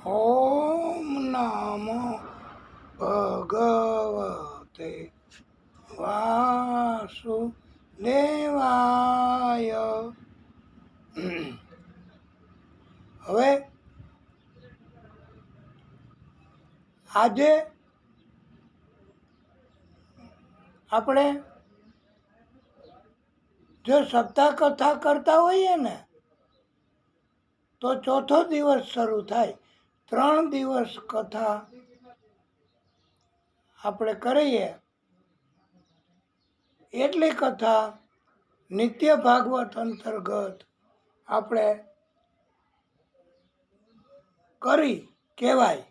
ઓમ નમો ભગવતે વાસુદેવાય. હવે આજે આપણે જો સપ્તાહ કથા કરતા હોઈએ ને તો ચોથો દિવસ શરૂ થાય. 3 દિવસ કથા આપણે કરીએ એટલી કથા નિત્ય ભાગવત અંતર્ગત આપણે કરી કહેવાય.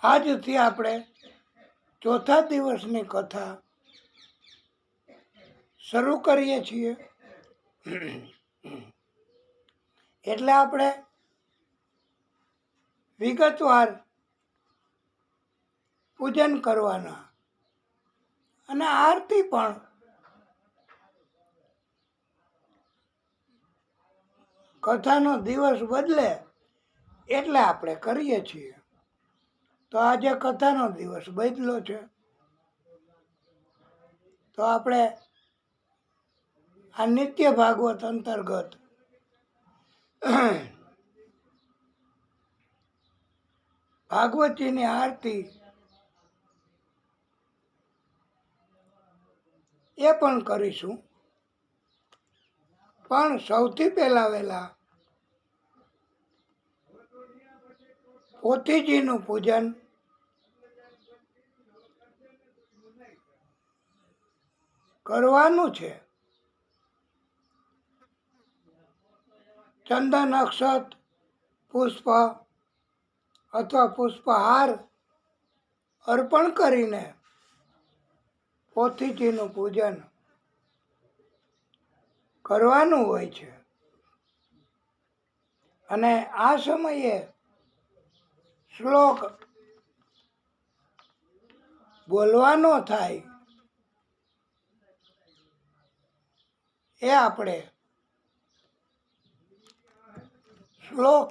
આજથી આપણે ચોથા દિવસની કથા શરૂ કરીએ છીએ. એટલે આપણે વિગતવાર પૂજન કરવાના અને આરતી પણ કથાનો દિવસ બદલે એટલે આપણે કરીએ છીએ. તો આજે કથાનો દિવસ બદલો છે તો આપણે આ નિત્ય ભાગવત અંતર્ગત ભાગવતીની આરતી એ પણ કરીશું. પણ સૌથી વહેલા પોથીજીનું પૂજન કરવાનું છે. ચંદન અક્ષત પુષ્પ અથવા પુષ્પહાર અર્પણ કરીને પોથીજીનું પૂજન કરવાનું હોય છે. અને આ સમયે શ્લોક બોલવાનો થાય એ આપણે શ્લોક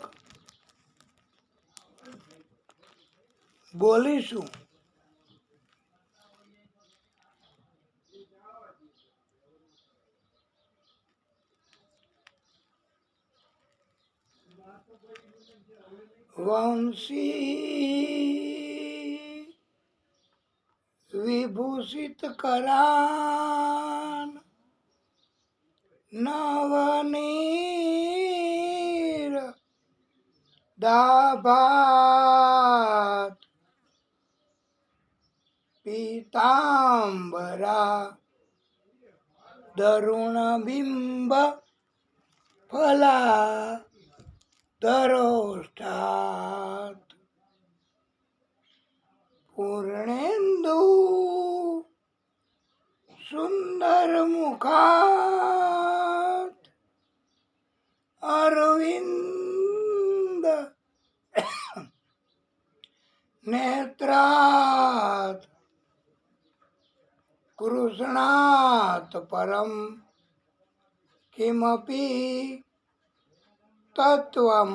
બોલીશું. વંશી વિભૂષિત કરાન નવનીર દાભાત પીતાંબરા દરુણબિંબ ફલા ધરોષ્ઠાત પૂર્ણેન્દુ સુંદર મુખાત અરવિંદ નેત્રાત કૃષ્ણાત પરમ કિમપી તત્વમ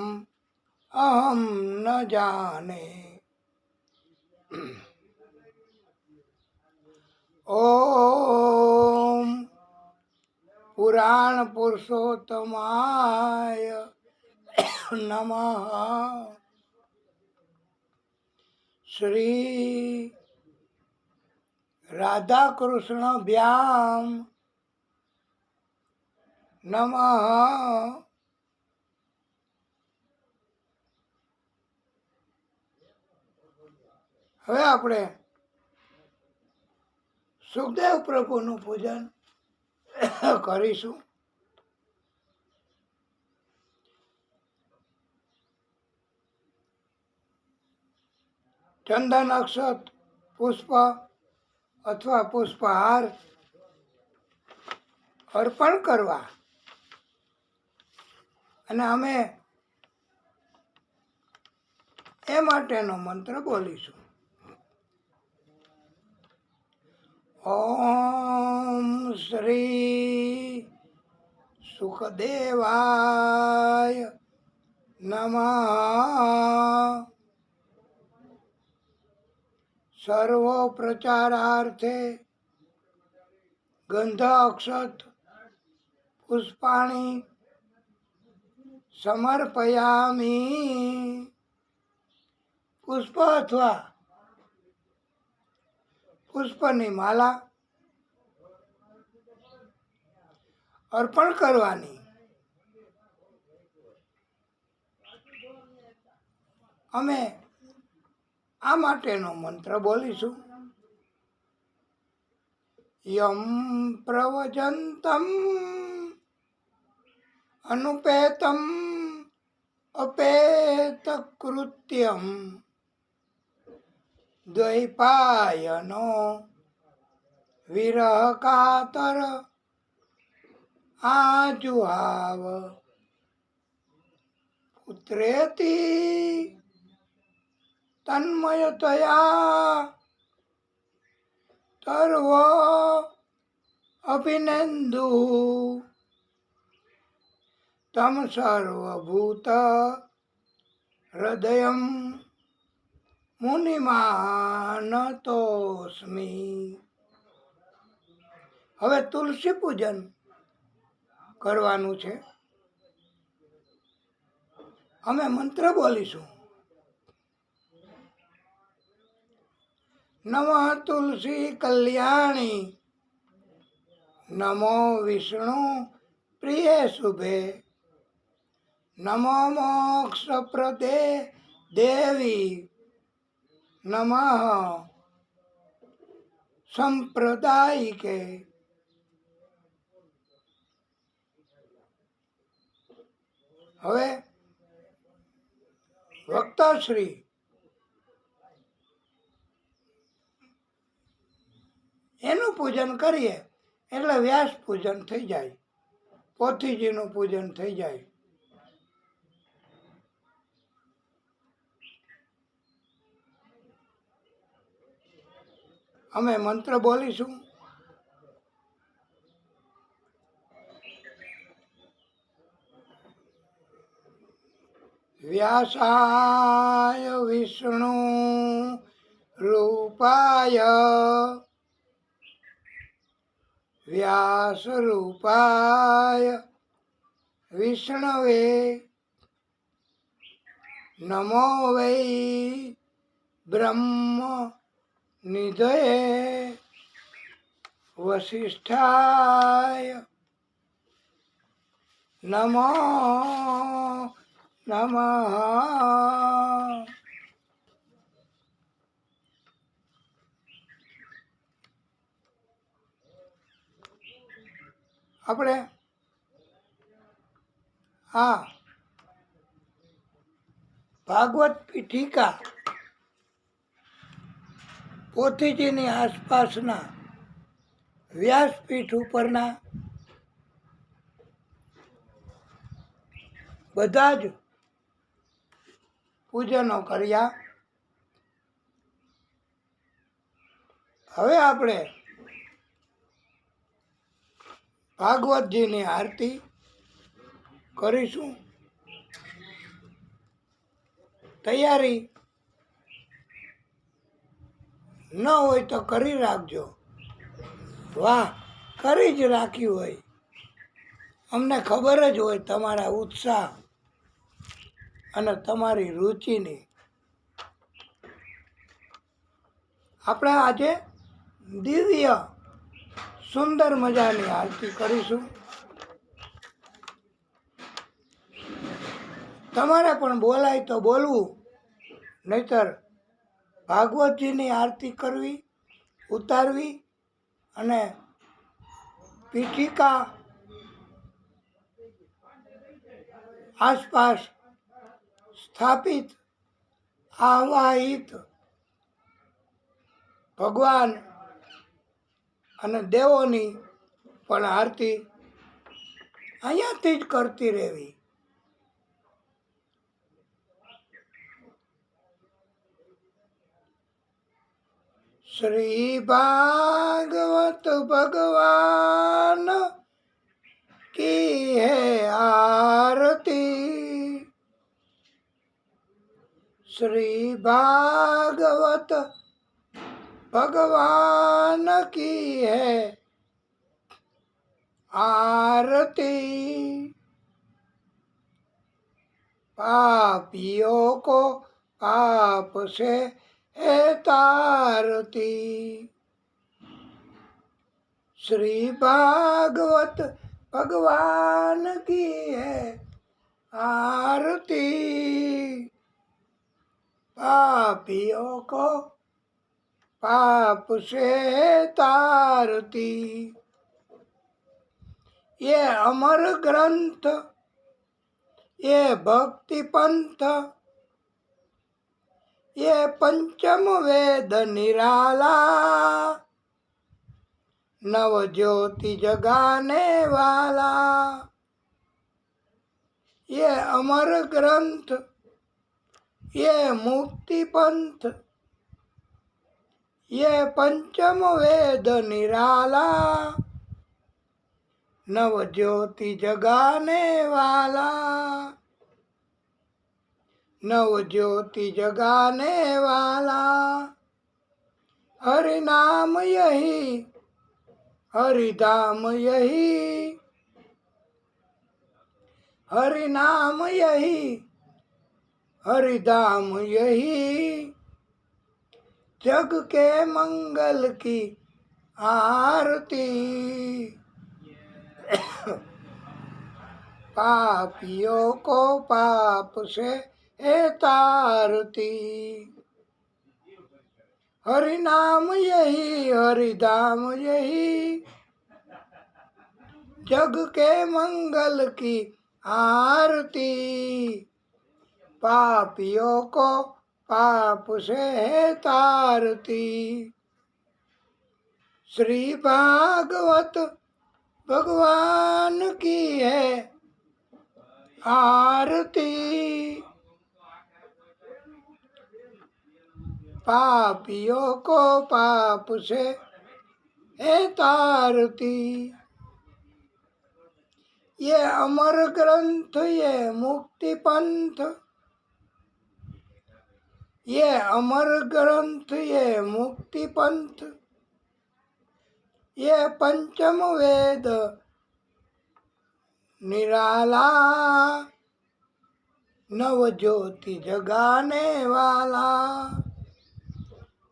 અહમ ન જાને. ઓમ પુરાણ પુરુષોત્તમાય નમઃ. શ્રી રાધા કૃષ્ણભ્યામ નમઃ. હવે આપણે સુખદેવ પ્રભુનું પૂજન કરીશું. ચંદન અક્ષત પુષ્પ અથવા પુષ્પહાર અર્પણ કરવા અને અમે એ માટેનો મંત્ર બોલીશું. ઓમ શ્રી સુખદેવાય નમઃ સર્વ પ્રચારાર્થે ગંધ અક્ષત પુષ્પાણી સમર્પયામી. પુષ્પ અથવા પુષ્પની માલા અર્પણ કરવાની. અમે આ માટેનો મંત્ર બોલીશું. યમ પ્રવજંતમ અનુપેતમ અપેત કૃત્યમ દ્વૈપાયનો વિરહ કાતર આજુહાવ પુત્રેતી તન્મયતયા સર્વ અભિનંદુ તમ સર્વભૂત હૃદયમ મુનિમાનતોસ્મિ. હવે તુલસી પૂજન કરવાનું છે. અમે મંત્ર બોલીશું. નમઃ તુલસી કલ્યાણી નમો વિષ્ણુ પ્રિય શુભે નમો મોક્ષ પ્રદે દેવી નમઃ સંપ્રદાયિકે. હવે વક્તાશ્રી એનું પૂજન કરીએ એટલે વ્યાસ પૂજન થઈ જાય, પોથીજીનું પૂજન થઈ જાય. અમે મંત્ર બોલીશું. વ્યાસાય વિષ્ણુ રૂપાય વ્યાસ રૂપાય વિષ્ણવે નમો વૈ બ્રહ્મ નિધયે વસિષ્ઠાય નમો નમઃ. આપણે આ ભાગવત પીઠિકા પોથીજીની આસપાસના વ્યાસપીઠ ઉપરના બધા જ પૂજનો કર્યા. હવે આપણે ભાગવતજીની આરતી કરીશું. તૈયારી ન હોય તો કરી રાખજો. વાહ, કરી જ રાખ્યું હોય. અમને ખબર જ હોય તમારા ઉત્સાહ અને તમારી રુચિની. આપણે આજે દિવ્ય સુંદર મજાની આરતી કરીશું. તમારે પણ બોલાય તો બોલવું, નહીતર ભાગવતજીની આરતી કરવી, ઉતારવી અને પીઠિકા આસપાસ સ્થાપિત આવાહિત ભગવાન અને દેવોની પણ આરતી અહીંયાથી જ કરતી રહેવી. શ્રી ભાગવત ભગવાન की है आरती श्री भागवत भगवान की है आरती। पापियों को पाप से है तारती। श्री भागवत भगवान की है आरती। पापियों को पाप से है तारती। ये अमर ग्रंथ, ये भक्ति पंथ, ये पंचम वेद निराला, नव ज्योति जगाने वाला। ये अमर ग्रंथ, ये मुक्ति पंथ, ये पंचम वेद निराला, नव ज्योति जगाने वाला, नव ज्योति जगाने वाला। हरि नाम यही, हरि धाम यही, हरि नाम यही, हरि धाम यही, जग के मंगल की आरती। पापियों को पाप से है तारती। हरि नाम यही, हरि धाम यही, जग के मंगल की आरती। पापियों को पाप से है तारती। श्री भागवत भगवान की है आरती। पापियों को पाप से है तारती। ये अमर ग्रंथ, ये मुक्ति पंथ, ये अमर ग्रंथ, ये मुक्ति पंथ, ये पंचम वेद निराला, नव ज्योति जगाने वाला,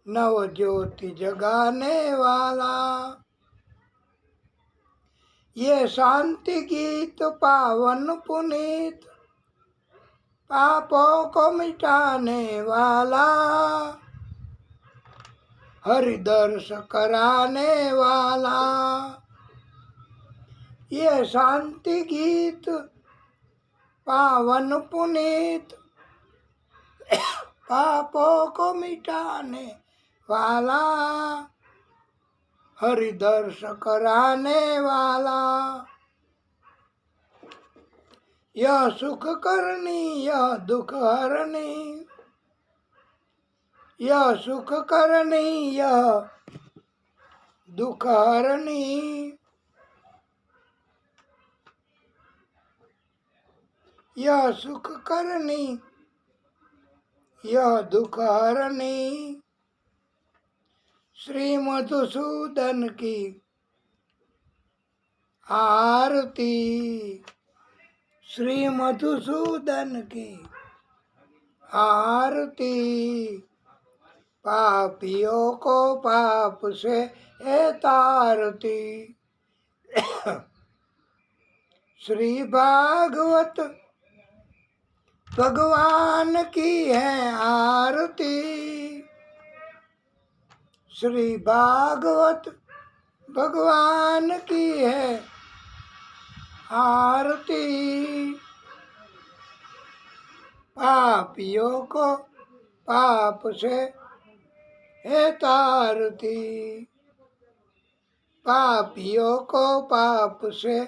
नव ज्योति जगाने वाला। ये शांति गीत पावन पुनीत, पापों को मिटाने वाला, हरि दर्श कराने वाला। ये शांति गीत पावन पुनीत, पापों को मिटाने वाला, हरि दर्श कराने वाला। यह सुख करनी, यह दुख हरनी, यह सुख करनी, यह दुख हरनी, यह सुख करनी, यह दुख हरनी। श्री मधुसूदन की आरती। श्री मधुसूदन की आरती। पापियों को पाप से है तारती। श्री भागवत भगवान की है आरती। श्री भागवत भगवान की है आरती। पापियों को पाप से है तारती। पापियों को पाप से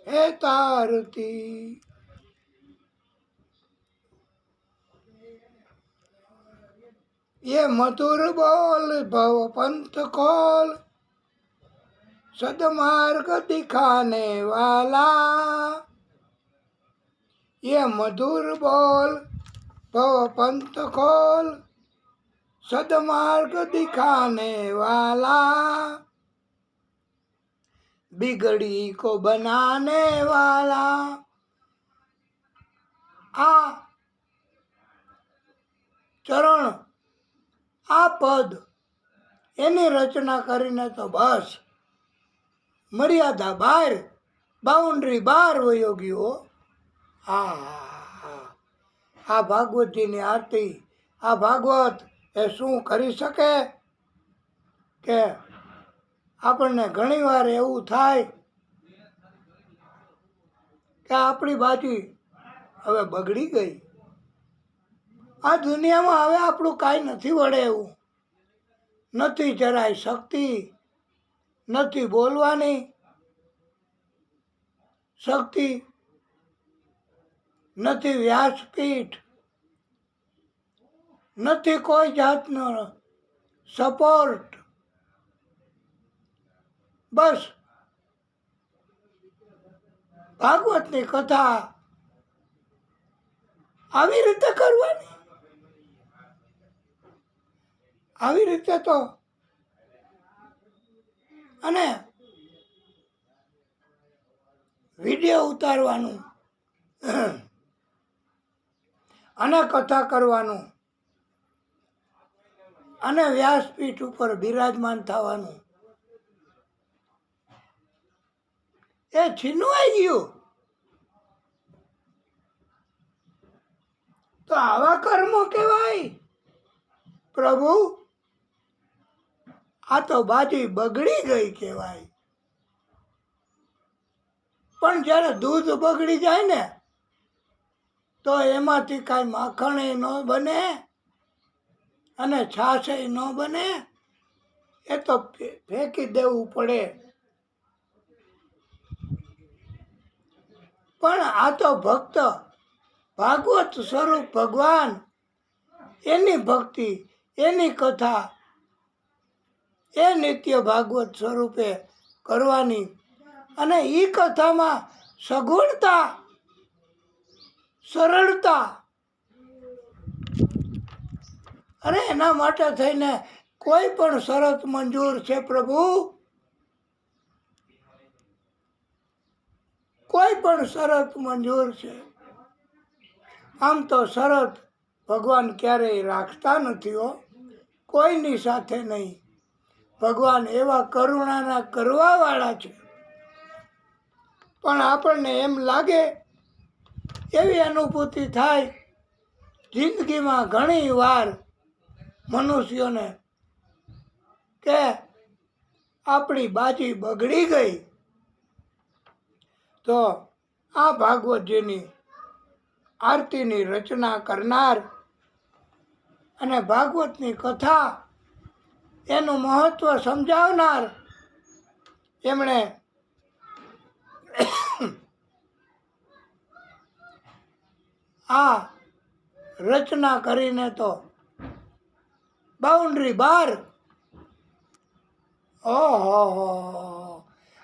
है तारती। ये मधुर बोल भव पंथ खोल, सदमार्ग दिखाने वाला। ये मधुर बोल ભવ पंथ खोल सदमार्ग दिखाने वाला बिगड़ी को बनाने वाला। આ ચરણ આ પદ એની રચના કરીને તો બસ મર્યાદા બહાર બાઉન્ડ્રી બહાર વયો ગયો. આ ભાગવતજીની આરતી આ ભાગવત એ શું કરી શકે કે આપણને ઘણીવાર એવું થાય કે આપણી બાજી હવે બગડી ગઈ. આ દુનિયામાં હવે આપણું કાંઈ નથી વળે એવું. નથી જરાય શક્તિ, નથી બોલવાની શક્તિ, નથી વ્યાસપીઠ, નથી કોઈ જાતનો સપોર્ટ. બસ ભાગવતની કથા આવી રીતે કરવાની. આવી રીતે તો અને વિડીયો ઉતારવાનું અને કથા કરવાનું અને વ્યાસપીઠ ઉપર બિરાજમાન થવાનું એ છીનવાઈ ગયું. તો આવા કર્મો કહેવાય પ્રભુ? આ તો બાજી બગડી ગઈ કહેવાય. પણ જ્યારે દૂધ બગડી જાય ને તો એમાંથી કાંઈ માખણ ન બને અને છાશ ન બને. એ તો ફેંકી દેવું પડે. પણ આ તો ભક્ત ભાગવત સ્વરૂપ ભગવાન એની ભક્તિ એની કથા એ નિત્ય ભાગવત સ્વરૂપે કરવાની. અને એ કથામાં સગુણતા સરળતા અને એના માટે થઈને કોઈ પણ શરત મંજૂર છે પ્રભુ. કોઈ પણ શરત મંજૂર છે. આમ તો શરત ભગવાન ક્યારેય રાખતા નથી હો, કોઈની સાથે નહીં. ભગવાન એવા કરુણાના કરવાવાળા છે. પણ આપણને એમ લાગે, એવી અનુભૂતિ થાય જિંદગીમાં ઘણી વાર મનુષ્યોને કે આપણી બાજી બગડી ગઈ. તો આ ભાગવતજીની આરતીની રચના કરનાર અને ભાગવતની કથા એનું મહત્વ સમજાવનાર એમણે આ રચના કરીને તો બાઉન્ડ્રી બહાર. ઓહો,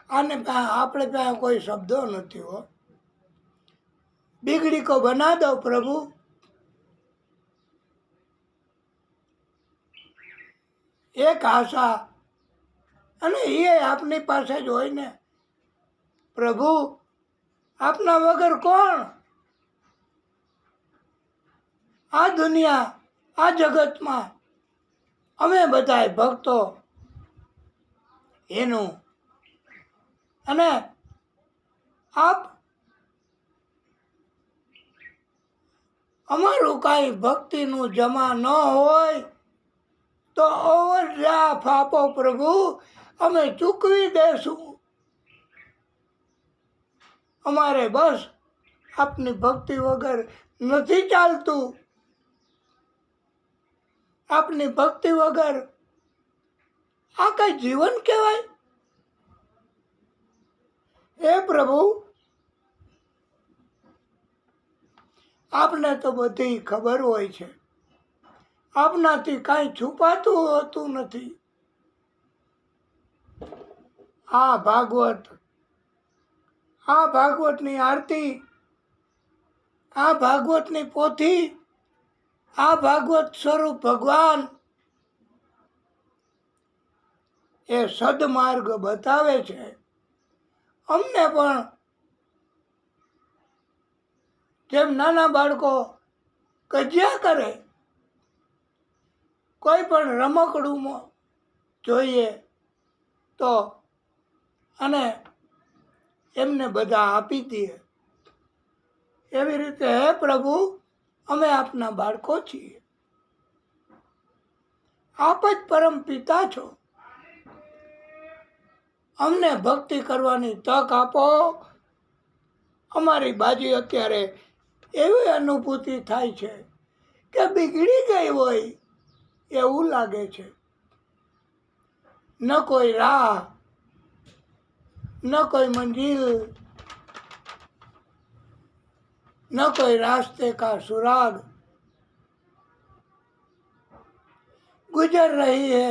આને આપણે પાસે કોઈ શબ્દો નથી હો. बिगड़ी को बना दो प्रभु. એક આશા અને એ આપની પાસે જ હોય ને પ્રભુ. આપના વગર કોણ? આ દુનિયા આ જગતમાં અમે બધાય ભક્તો એનું. અને આપ અમારું કાંઈ ભક્તિનું જમા ન હોય તો ઓવરડ્રાફ્ટ આપો પ્રભુ, અમે ચૂકવી દેશું. અમારે બસ આપની ભક્તિ વગર નથી ચાલતું. આપની ભક્તિ વગર આ કઈ જીવન કહેવાય? હે પ્રભુ, આપને તો બધી ખબર હોય છે. આપનાથી કાંઈ છુપાતું હોતું નથી. આ ભાગવતની આરતી, આ ભાગવતની પોથી આ ભાગવત સ્વરૂપ ભગવાન એ સદમાર્ગ બતાવે છે. અમને પણ જેમ નાના બાળકો કજિયા કરે, કોઈ પણ રમકડું જોઈએ તો અને એમને બધા આપી દઈએ, એવી રીતે હે પ્રભુ અમે આપના બાળકો છીએ. આપ જ પરમ પિતા છો. અમને ભક્તિ કરવાની તક આપો. અમારી બાજી અત્યારે એવી અનુભૂતિ થાય છે કે બિગડી ગઈ હોય એવું લાગે છે. ન કોઈ રાહ, ન કોઈ મંજિલ, न कोई रास्ते का सुराग, गुजर रही है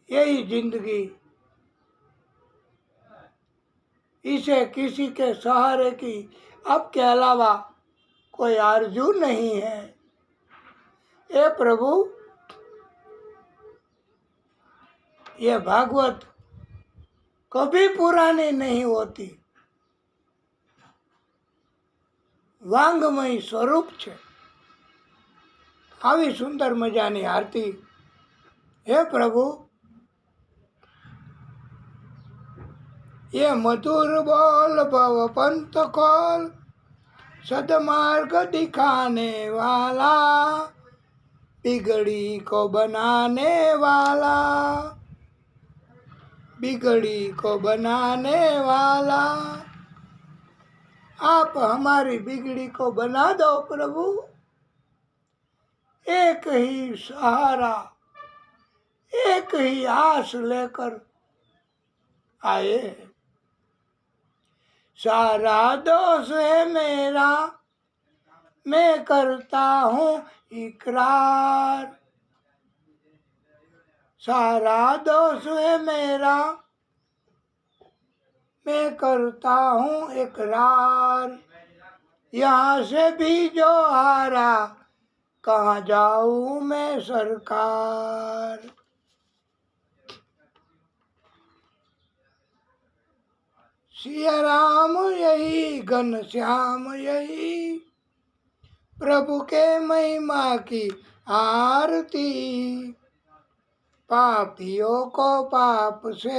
यही जिंदगी. इसे किसी के सहारे की आपके अलावा कोई आरजू नहीं है. हे प्रभु, ये भागवत कभी पुरानी नहीं होती. વાંગમય સ્વરૂપ છે. આવી સુંદર મજાની આરતી હે પ્રભુ, ये मधुर बोल भव पंत खोल, सदमार्ग दिखाने वाला, बिगड़ी को बनाने वाला, बिगड़ी को बनाने वाला. आप हमारी बिगड़ी को बना दो प्रभु. एक ही सहारा, एक ही आस लेकर आए. सारा दोष है मेरा, मैं करता हूँ इकरार. सारा दोष है मेरा, मैं करता हूँ इकरार. यहाँ से भी जो हारा, कहाँ जाऊँ मैं सरकार. सिया राम यही, घन श्याम यही, प्रभु के महिमा की आरती. पापियों को पाप से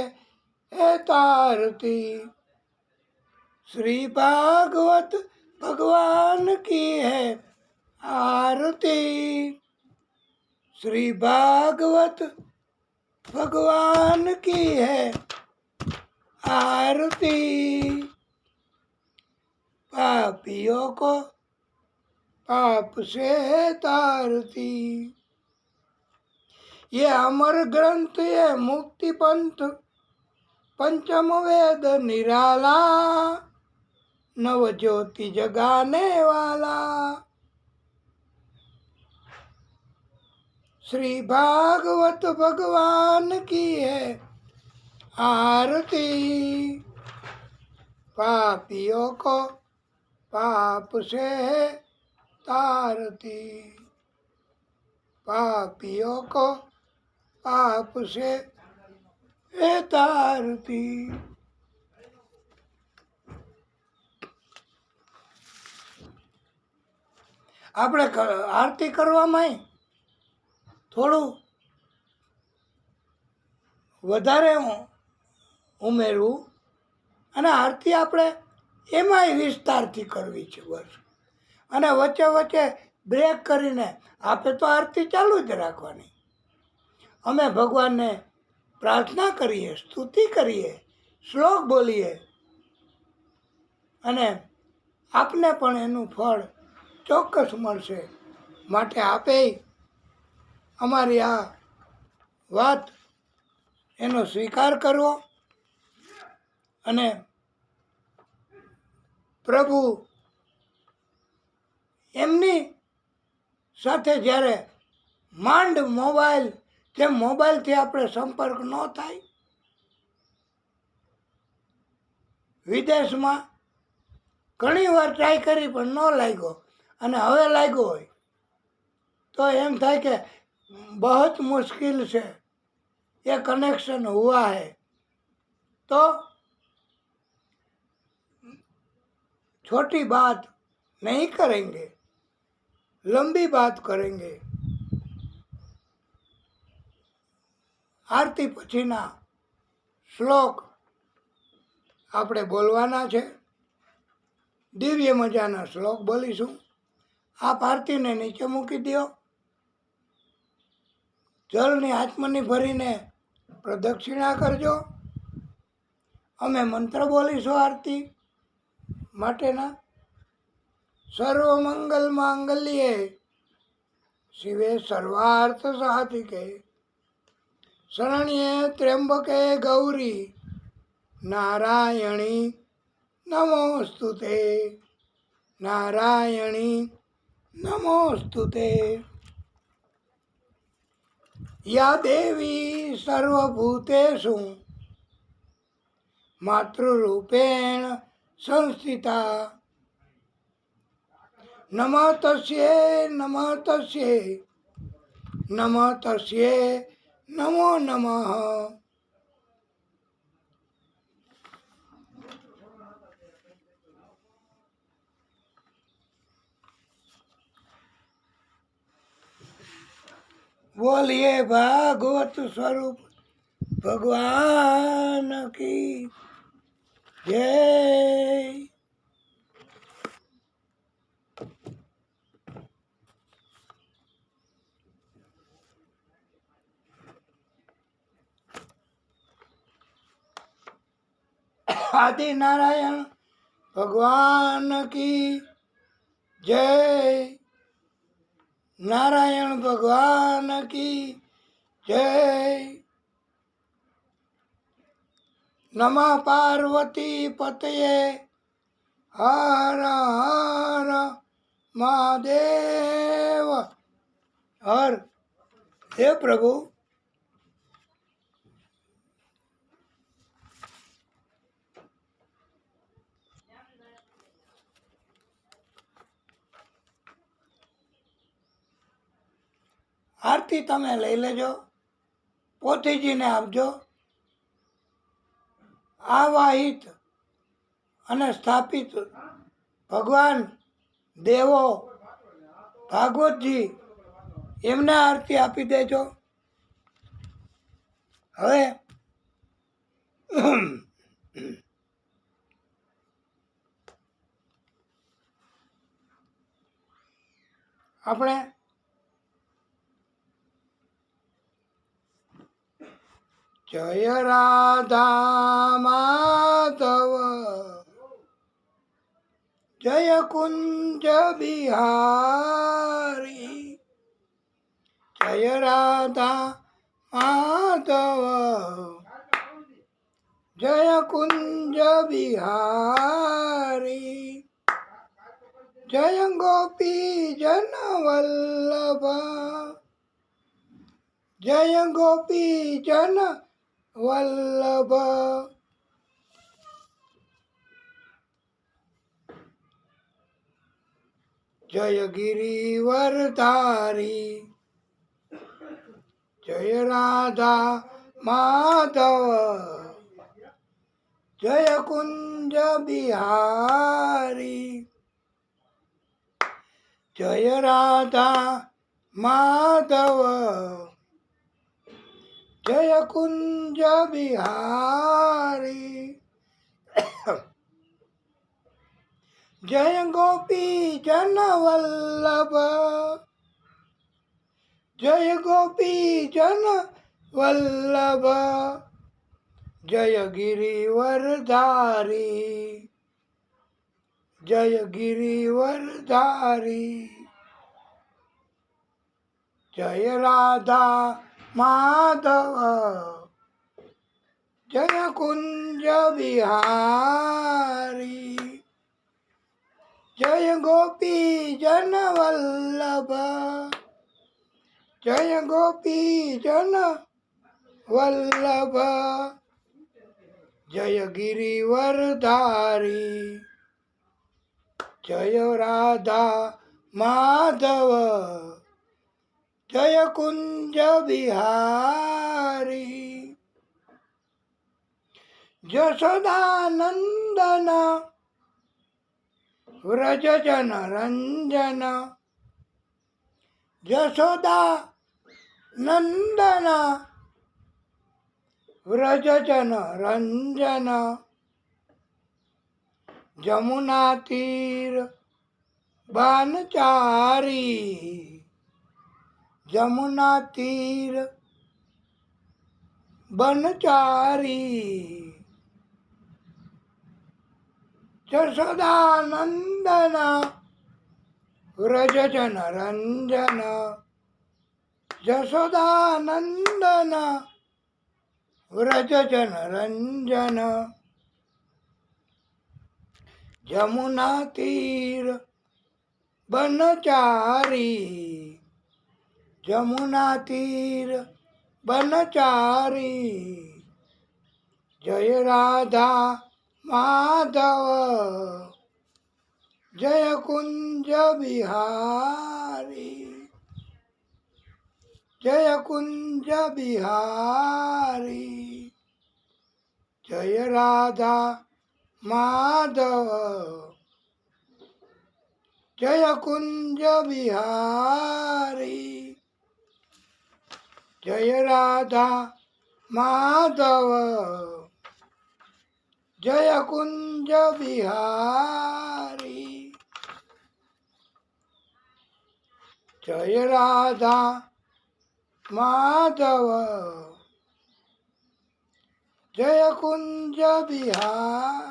है तारती. श्री भागवत भगवान की है आरती. श्री भागवत भगवान की है आरती. पापियों को पाप से है तारती. ये अमर ग्रंथ, ये मुक्ति पंथ, पंचम वेद निराला, नव ज्योति जगाने वाला. श्री भागवत भगवान की है आरती. पापियों को पाप से है तारती. पापियों को पाप से है तारती. આપણે આરતી કરવામાં થોડું વધારે ઉમેરવું અને આરતી આપણે એમાંય વિસ્તારથી કરવી છે બસ. અને વચ્ચે વચ્ચે બ્રેક કરીને આપણે તો આરતી ચાલુ જ રાખવાની. અમે ભગવાનને પ્રાર્થના કરીએ, સ્તુતિ કરીએ, શ્લોક બોલીએ અને આપને પણ એનું ફળ ચોક્કસ મળશે. માટે આપે અમારી આ વાત એનો સ્વીકાર કરવો અને પ્રભુ એમની સાથે જ્યારે માંડ મોબાઈલ, જેમ મોબાઈલથી આપણે સંપર્ક ન થાય, વિદેશમાં ઘણી વાર ટ્રાય કરી પણ ન લાગ્યો અને હવે લાગ્યો હોય तो एम था कि बहुत मुश्किल से ये कनेक्शन हुआ है, तो छोटी बात नहीं करेंगे, लंबी बात करेंगे। आरती पछीना श्लोक આપણે બોલવાના છે। દિવ્ય મજાના શ્લોક બોલીશું। આપ આરતીને નીચે મૂકી દો, જળની આત્મની ભરીને પ્રદક્ષિણા કરજો। અમે મંત્ર બોલીશું આરતી માટેના। સર્વ મંગલ માંગલ્યે શિવે સર્વાર્થ સાધિકે શરણ્યે ત્ર્યંબકે ગૌરી નારાયણી નમોસ્તુતે, નારાયણી નમોસ્તુતે। या देवी सर्वभूतेषु मातृरूपेण संस्थिता, नमः तस्यै नमः तस्यै नमः तस्यै नमो नमः। बोलिए भागवत स्वरूप भगवान की जय। आदि नारायण भगवान की जय। नारायण भगवान की जय। नमः पार्वती पतये हर हर महादेव हर। हे प्रभु, આરતી તમે લઈ લેજો, પોથીજીને આપજો। આવાહિત અને સ્થાપિત ભગવાન દેવો ભાગવતજી એમને આરતી આપી દેજો। હવે આપણે जय राधा माधव जय कुंज बिहारी, जय राधा माधव जय कुंज बिहारी, जय गोपी जन वल्लभ जय गोपी जन वल्लभ। जय गिरिवरधारी जय राधा माधव जय कुंज बिहारी, जय राधा माधव जय कुंज बिहारी, जय गोपी जन वल्लभ जय गोपी जन वल्लभ, जय गिरिवरधारी जय गिरिवरधारी, जय राधा माधव जय कुंज बिहारी, जय गोपी जन वल्लभ जय गोपी जन वल्लभ, जय गिरिवरधारी जय राधा માધવ જય કુંજ બિહારી જશોદાનંદન વ્રજ જન રંજન જશોદા નંદન વ્રજ જન રંજન જમુના તીર બાનચારી જમુના તીર બનચારી જશોદાનંદન વ્રજ જન રંજન જશોદાનંદન વ્રજ જન રંજન જમુના તીર બનચારી જમુના તીર બનચારી જય રાધા માધવ જય કુંજ બિહારી જય કુંજ બિહારી જય રાધા માધવ જય કુંજ બિહારી જય રાધા માધવ જય કુંજ બિહારી જય રાધા માધવ જય કુંજ બિહારી.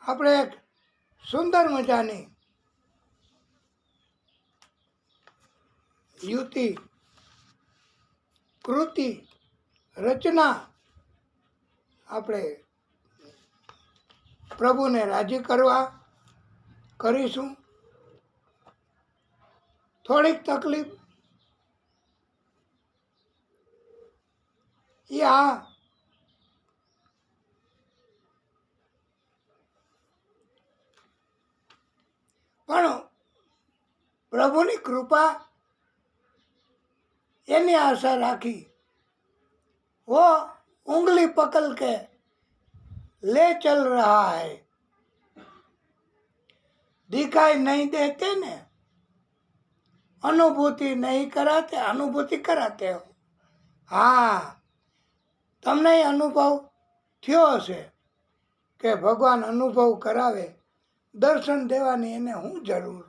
આપણે એક સુંદર મજાની યુતિ કૃતિ રચના આપણે પ્રભુને રાજી કરવા કરીશું. થોડીક તકલીફ આ પણ પ્રભુની કૃપા એની આશા રાખી. वो उंगली पकड़ के ले चल रहा है, दिखाई नहीं देते ने, अनुभूति नहीं कराते, अनुभूति कराते हो. હા, તમને અનુભવ થયો હશે કે ભગવાન અનુભવ કરાવે, દર્શન દેવાની એને શું જરૂર,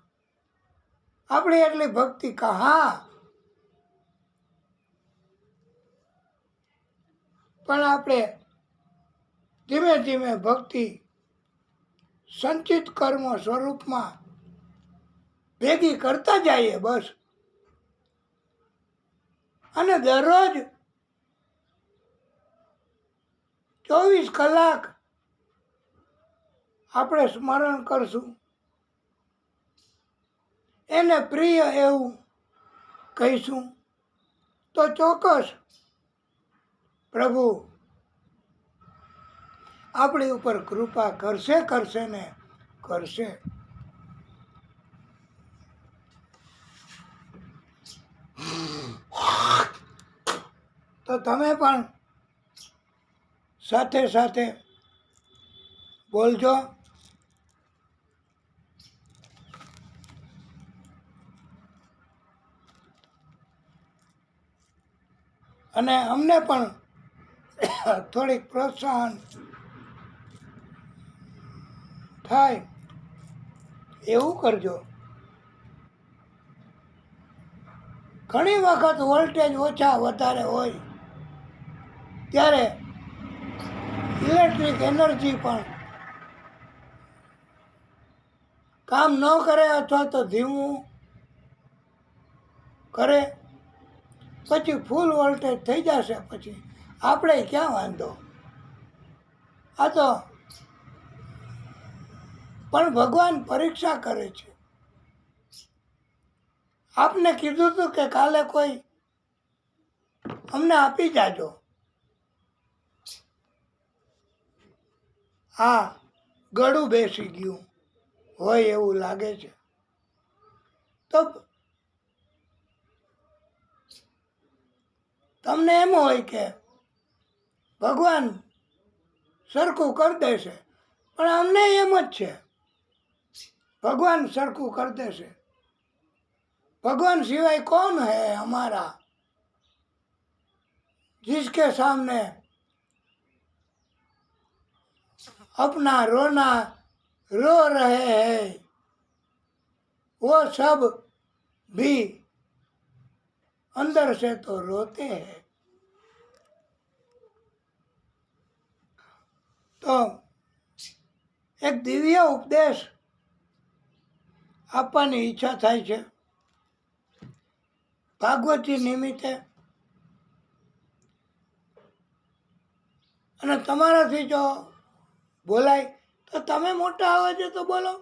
આપણી એટલી ભક્તિ કહા. પણ આપણે ધીમે ધીમે ભક્તિ સંચિત કર્મ સ્વરૂપમાં ભેગી કરતા જઈએ બસ. અને દરરોજ 24 કલાક આપણે સ્મરણ કરશું, એને પ્રિય એવું કહીશું તો ચોક્કસ પ્રભુ આપણી ઉપર કૃપા કરશે કરશે ને કરશે. તો તમે પણ સાથે સાથે બોલજો. અને અમને પણ થોડીક પ્રોત્સાહન થાય એવું કરજો. ઘણી વખત વોલ્ટેજ ઓછા વધારે હોય ત્યારે ઇલેક્ટ્રિક એનર્જી પણ કામ ન કરે અથવા તો ધીમું કરે, પછી ફૂલ વોલ્ટેજ થઈ જશે, પછી આપણે ક્યાં વાંધો. આ તો પણ ભગવાન પરીક્ષા કરે છે. આપને કીધું હતું કે કાલે કોઈ અમને આપી જાજો, આ ગળું બેસી ગયું હોય એવું લાગે છે. તો તમને એમ હોય કે ભગવાન સરખું કરી દેશે, પણ અમને એમ જ છે ભગવાન સરખું કરી દેશે. भगवान सिवाय कौन है हमारा, जिसके सामने अपना रोना रो रहे हैं, वो सब भी अंदर से तो रोते हैं. तो एक दिव्य उपदेश આપવાની ઈચ્છા થાય છે ભાગવતી નિમિત્તે, અને તમારાથી જો બોલાય તો તમે મોટા અવાજે તો બોલો,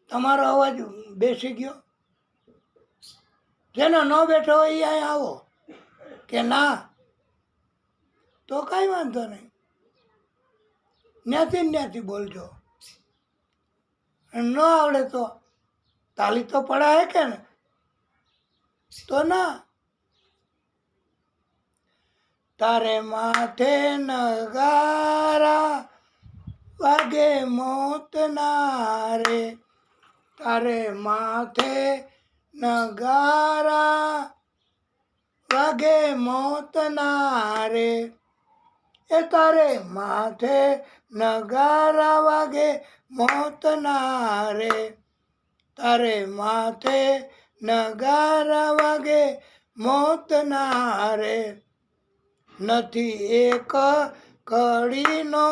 તમારો અવાજ બેસી ગયો. જેનો ન બેઠો હોય એ અહીંયા આવો કે ના, તો કાંઈ વાંધો નહીં, ત્યાંથી બોલજો. ન આવડે તો તાલી તો પડાય કે ને, તો ના. તારે માથે નગારા વાગે મોતના રે, તારે માથે નગારા વાગે મોતના રે, એ તારે માથે નગારા વાગે મોતના રે, તારે માથે નગારા વાગે મોતના રે. નથી એક કડીનો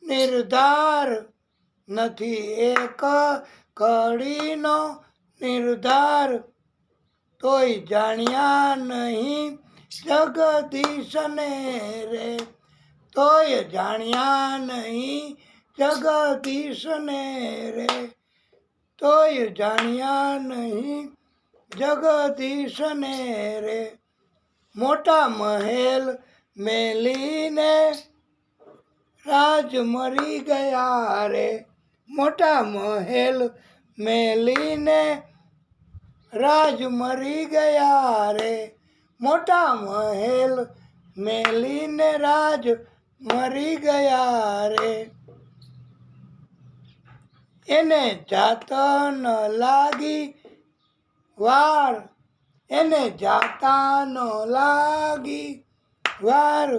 નિર્ધાર, નથી એક કડીનો નિર્ધાર, તોય જાણ્યા નહીં જગદીશને રે, તોય જાણ્યા નહીં જગદીશને રે, તોય જાણ્યા નહીં જગદીશને રે. મોટા મહેલ મેલીને રાજ મરી ગયા રે, મોટા મહેલ મેલીને રાજ મરી ગયા રે, મોટા મહેલ મેલીને રાજ મરી ગયા રે. એને જાતા ન લાગી વાર, એને જાતા ન લાગી વાર,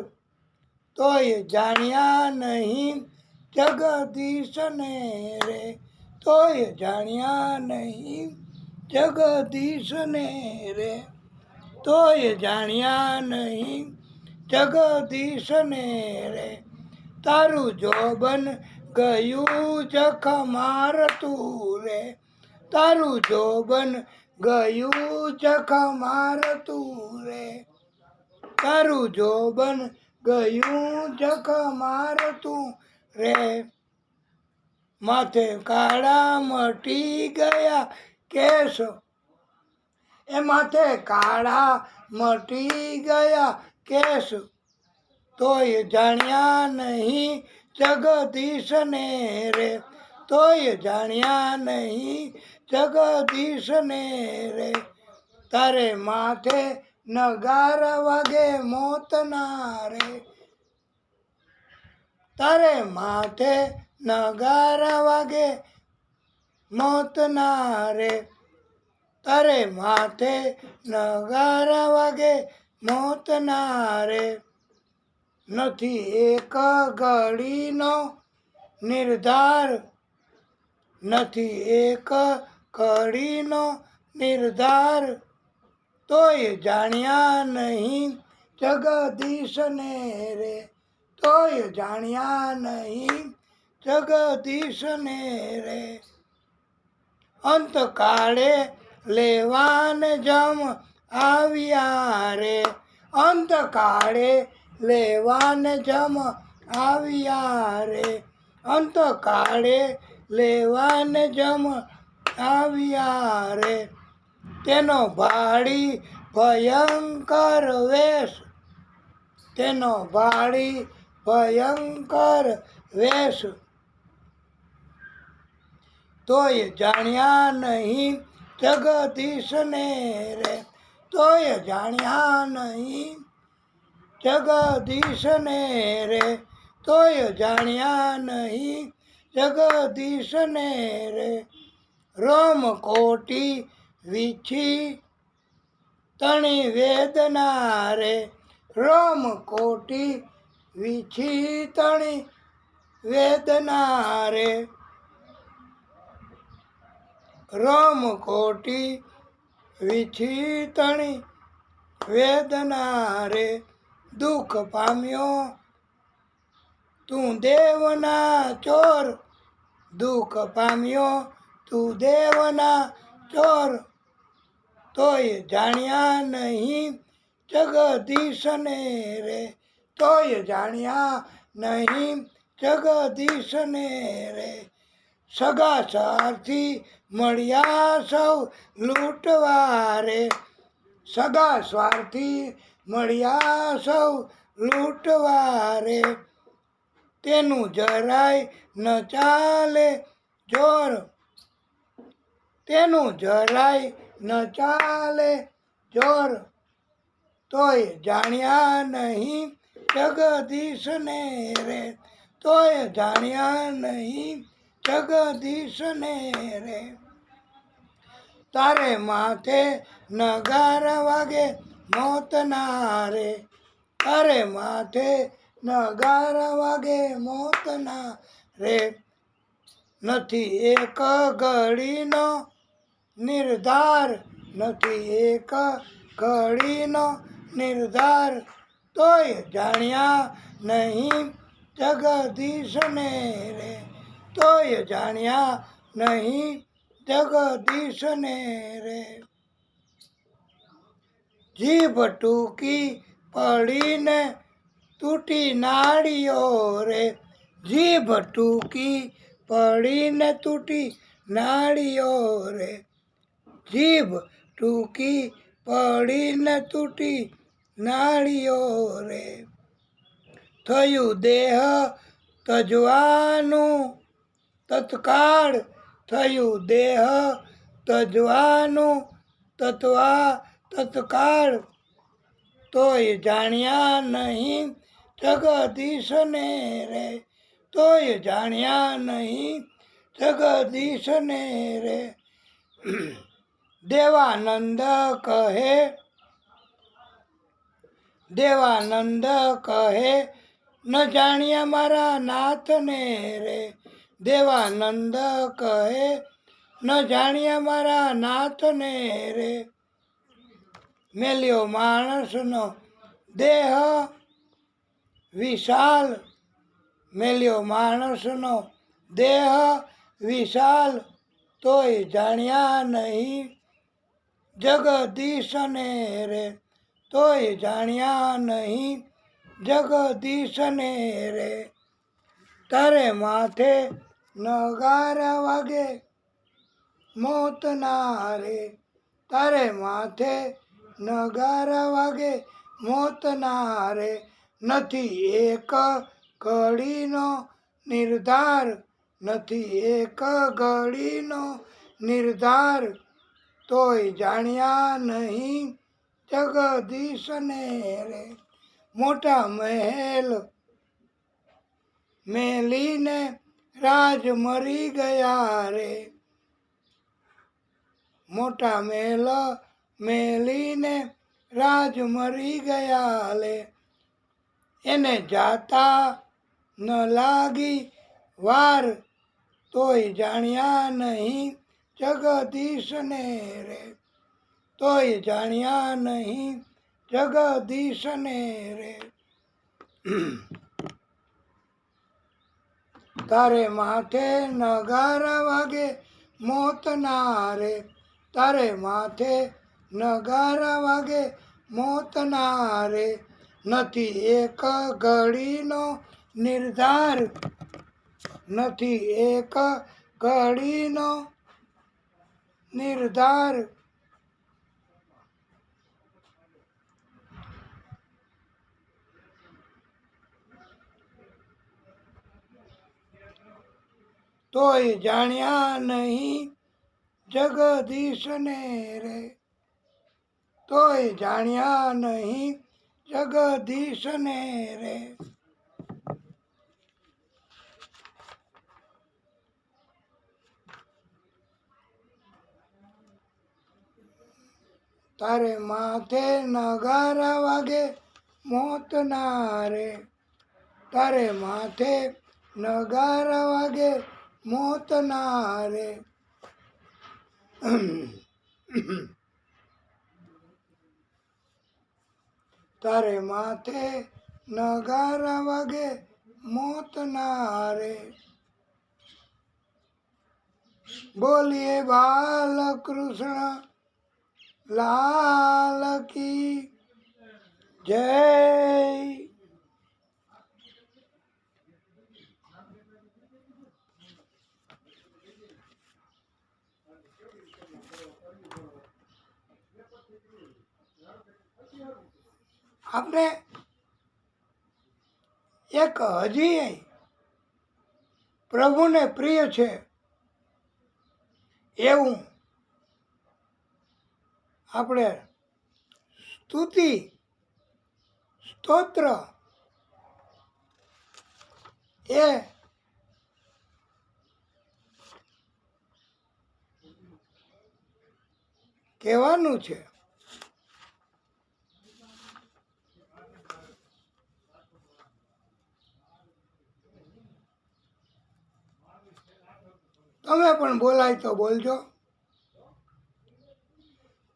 તોય જાણ્યા નહીં જગદીશને રે, તોય જાણ્યા નહીં જગદીશને રે, તોય જાણ્યા નહીં જગદીશને રે. તારું જોબન ગયું જખ મારતું રે, તારું જોબન ગયું જખ મારતું રે, તારું જોબન ગયું જખ મારતું રે. માથે કાળા મટી ગયા કેસ, એ માથે કાળા મટી ગયા કેસ, તોય જાણ્યા નહીં જગદીશને રે, તોય જાણ્યા નહીં જગદીશને રે. તારે માથે નગારા વાગે મોતના રે, તારે માથે નગારા વાગે મોતના રે, તારે માથે નગારા વાગે મોતના રે. નથી એક ઘડીનો નિર્ધાર, નથી એક ઘડીનો નિર્ધાર, તોય જાણ્યા નહીં જગદીશને રે, તોય જાણ્યા નહીં જગદીશને રે. અંતકાળે લેવાને જમ આવ્યા રે, અંતકાળે લેવાને જમ આવ્યા રે, અંતકાળે લેવાને જમ આવ્યા રે. તેનો ભાળી ભયંકર વેશ, તેનો ભાળી ભયંકર વેશ, તોય જાણ્યા નહીં જગદીશને રે, તોય જાણ્યા નહીં જગદીશને રે, તોય જાણ્યા નહીં જગદીશને રે. રોમ કોટી વીછી તણી વેદના રે, રોમ કોટી વીછી તણી વેદના રે, રોમ કોટી વીછી તણી વેદના રે. દુઃખ પામ્યો તું દેવના ચોર, દુઃખ પામ્યો તું દેવના ચોર, તોય જાણ્યા નહીં જગદીશને રે, તોય જાણ્યા નહીં જગદીશને રે. સગા સાથી મળ્યા સૌ લૂંટવા રે, સગા સ્વાર્થી મળ્યા સૌ લૂંટવા રે. તેનું જરાય ન ચાલે જોર, તેનું જરાય ન ચાલે જોર, તોય જાણ્યા નહીં જગદીશને રે, તોય જાણ્યા નહીં જગદીશને રે. તારે માથે નગારા વાગે મોતના રે, તારે માથે નગારા વાગે મોતના રે. નથી એક ઘડીનો નિર્ધાર, નથી એક ઘડીનો નિર્ધાર, તોય જાણ્યા નહીં જગદીશને રે, તોય જાણ્યા નહીં જગદીશને રે. જીભ ટૂંકી પડીને તૂટી નાળીઓ રે, જીભ ટૂંકી પડીને તૂટી નાળીઓ રે, જીભ ટૂંકી પડીને તૂટી નાળીઓ રે. થયું દેહ તજવાનું તત્કાળ, થયું દેહ તજવાનું તત્કાળ, તોય જાણ્યા નહીં જગદીશને રે, તોય જાણ્યા નહીં જગદીશને રે. દેવાનંદ કહે, દેવાનંદ કહે ન જાણ્યા મારા નાથને રે, દેવાનંદ કહે ન જાણ્યા મારા નાથને રે. મેલ્યો માણસનો દેહ વિશાલ, મેલ્યો માણસનો દેહ વિશાલ, તોય જાણ્યા નહીં જગદીશને રે, તોય જાણ્યા નહીં જગદીશને રે. તારે માથે નગારા વાગે મોતના રે, તારે માથે નગારા વાગે મોતના રે. નથી એક ઘડીનો નિર્ધાર, નથી એક ઘડીનો નિર્ધાર, તોય જાણ્યા નહીં જગદીશને રે. મોટા મહેલ મેલીને રાજ મરી ગયા રે, મોટા મહેલ મેલીને રાજ મરી ગયા લે. એને જાતા ન લાગી વાર, તોય જાણ્યા નહીં જગદીશને રે, તોય જાણ્યા નહીં જગદીશને રે. તારે માથે નગારા વાગે મોતના રે, તારે માથે નગારા વાગે મોતના રે. નથી એક ઘડીનો નિર્ધાર, નથી એક ઘડીનો નિર્ધાર, તોય જાણ્યા નહીં જગદીશને રે, તોય જાણ્યા નહીં જગદીશને રે. તારે માથે નગારા વાગે મોત ના રે, તારે માથે નગારા વાગે મોત ના રે. તારે માથે નગારા વાગે મોત ના રે. બોલીએ બાલકૃષ્ણ લાલ કી જય. આપણે એક હજી પ્રભુને પ્રિય છે એવું આપણે સ્તુતિ સ્તોત્ર એ કહેવાનું છે. તમે પણ બોલાય તો બોલજો.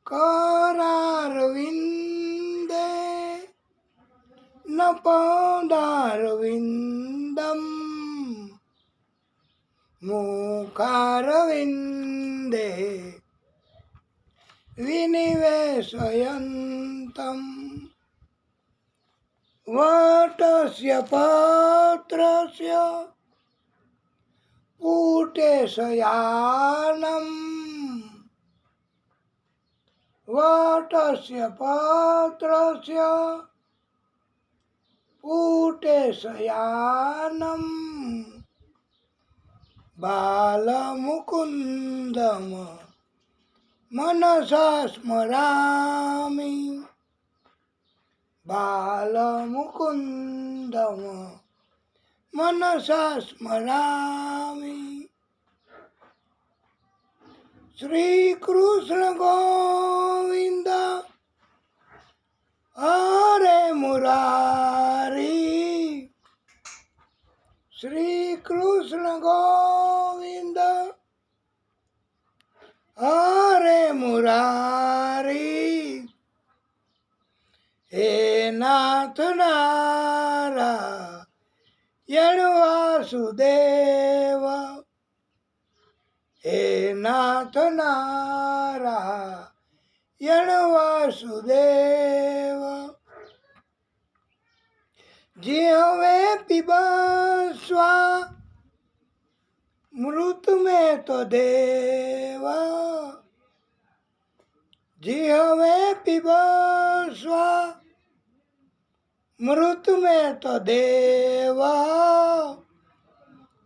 करारविन्दे न पौदारविन्दं मुखारविन्दे विनिवेशयन्तं वटस्य पत्रस्य पूटेशयानम् वटस्य पत्रस्य पूटेशयानम् बालमुकुन्दं मनसा स्मरामि, बालमुकुन्दं मनसा स्मरामि. श्री कृष्ण गोविंद हरे मुरारी, श्री कृष्ण गोविंद हरे मुरारी. हे नाथ नारायण वासुदेव, हे नाथ नारायण वासुदेव. जिहवे पिबस्वा मृत में तो देवा, जिहवे पिबस्वा मृत में तो देवा.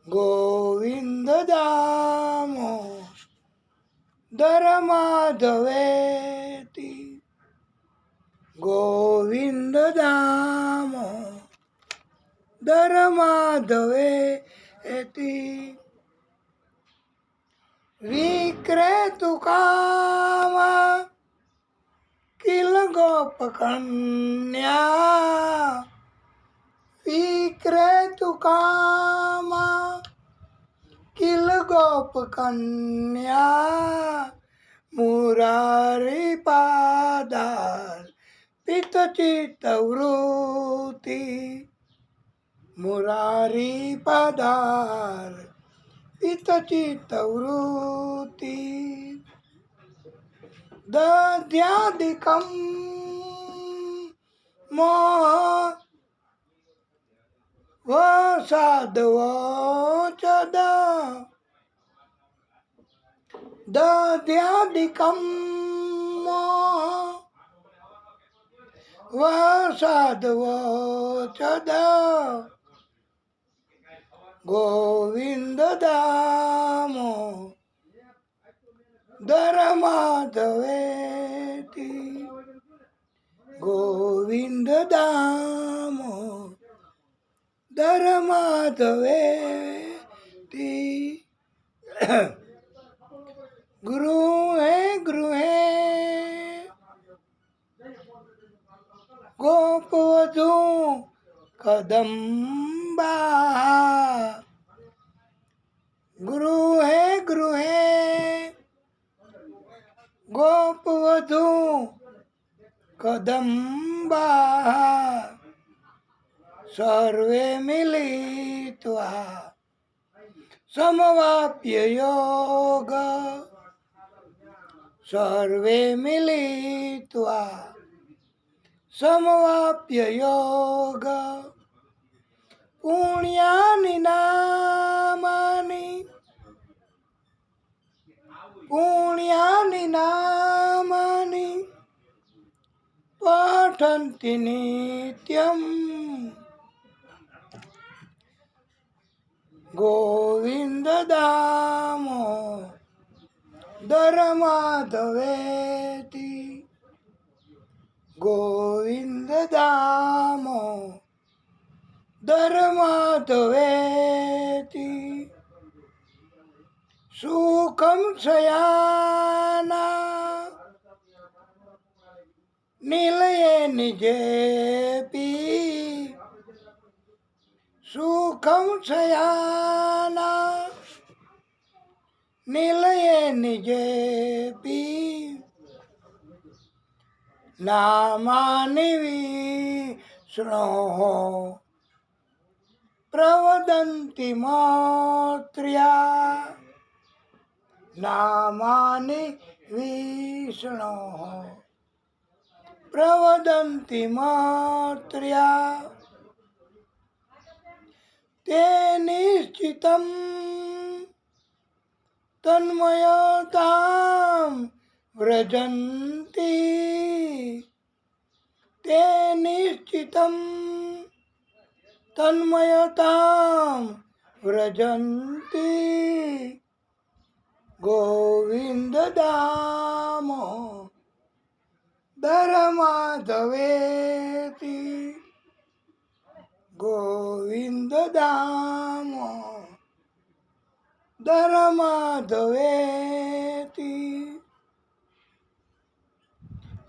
गोविंद दामो दर माधवेति, गोविंद दामो दर माधवेति. विक्रेतु कामा किल गोप कन्या, विक्रेतु कामा किल गोप कन्या. मुरारी पादार पित चित्त वृत्ति, मुरारी पादार पित चित्त वृत्ति. दध्यादिकं मोह वसादवोचद, दध्यादिकं मोह वसादवोचद. गोविंद दा ધર્માધવેતી ગોવિંદ દામો ધર્માધવેતી ગૃહે ગૃહે ગોપવધુ કદંબા ગૃહે ગૃહે ગોપવધુ કદંબા સર્વે મિલિત્વા સમવાપ્ય યોગ સર્વે મિલિત્વા સમવાપ્ય યોગ પુણ્યાનિ નામાની પઠન્તિ નિત્યમ ગોવિંદ દામો ધર્માધવેતી ગોવિંદ દામો ધર્માધવેતી સુખમ શયાના નિલયે નિજેપી સુખમ શયાના નિલયે નિજેપી નામાનિ વિષ્ણો પ્રવદન્તિ મોત્ર્યા નામાનિ વિષ્ણો પ્રવદન્તિ મોત્ર્યા તે નિશ્ચિતમ તન્મયતામ વ્રજન્તી તે નિશ્ચિતમ તન્મયતામ વ્રજન્તી ગોવિંદ દામો ધર્માધવેતી ગોવિંદ દામો ધર્માધવેતી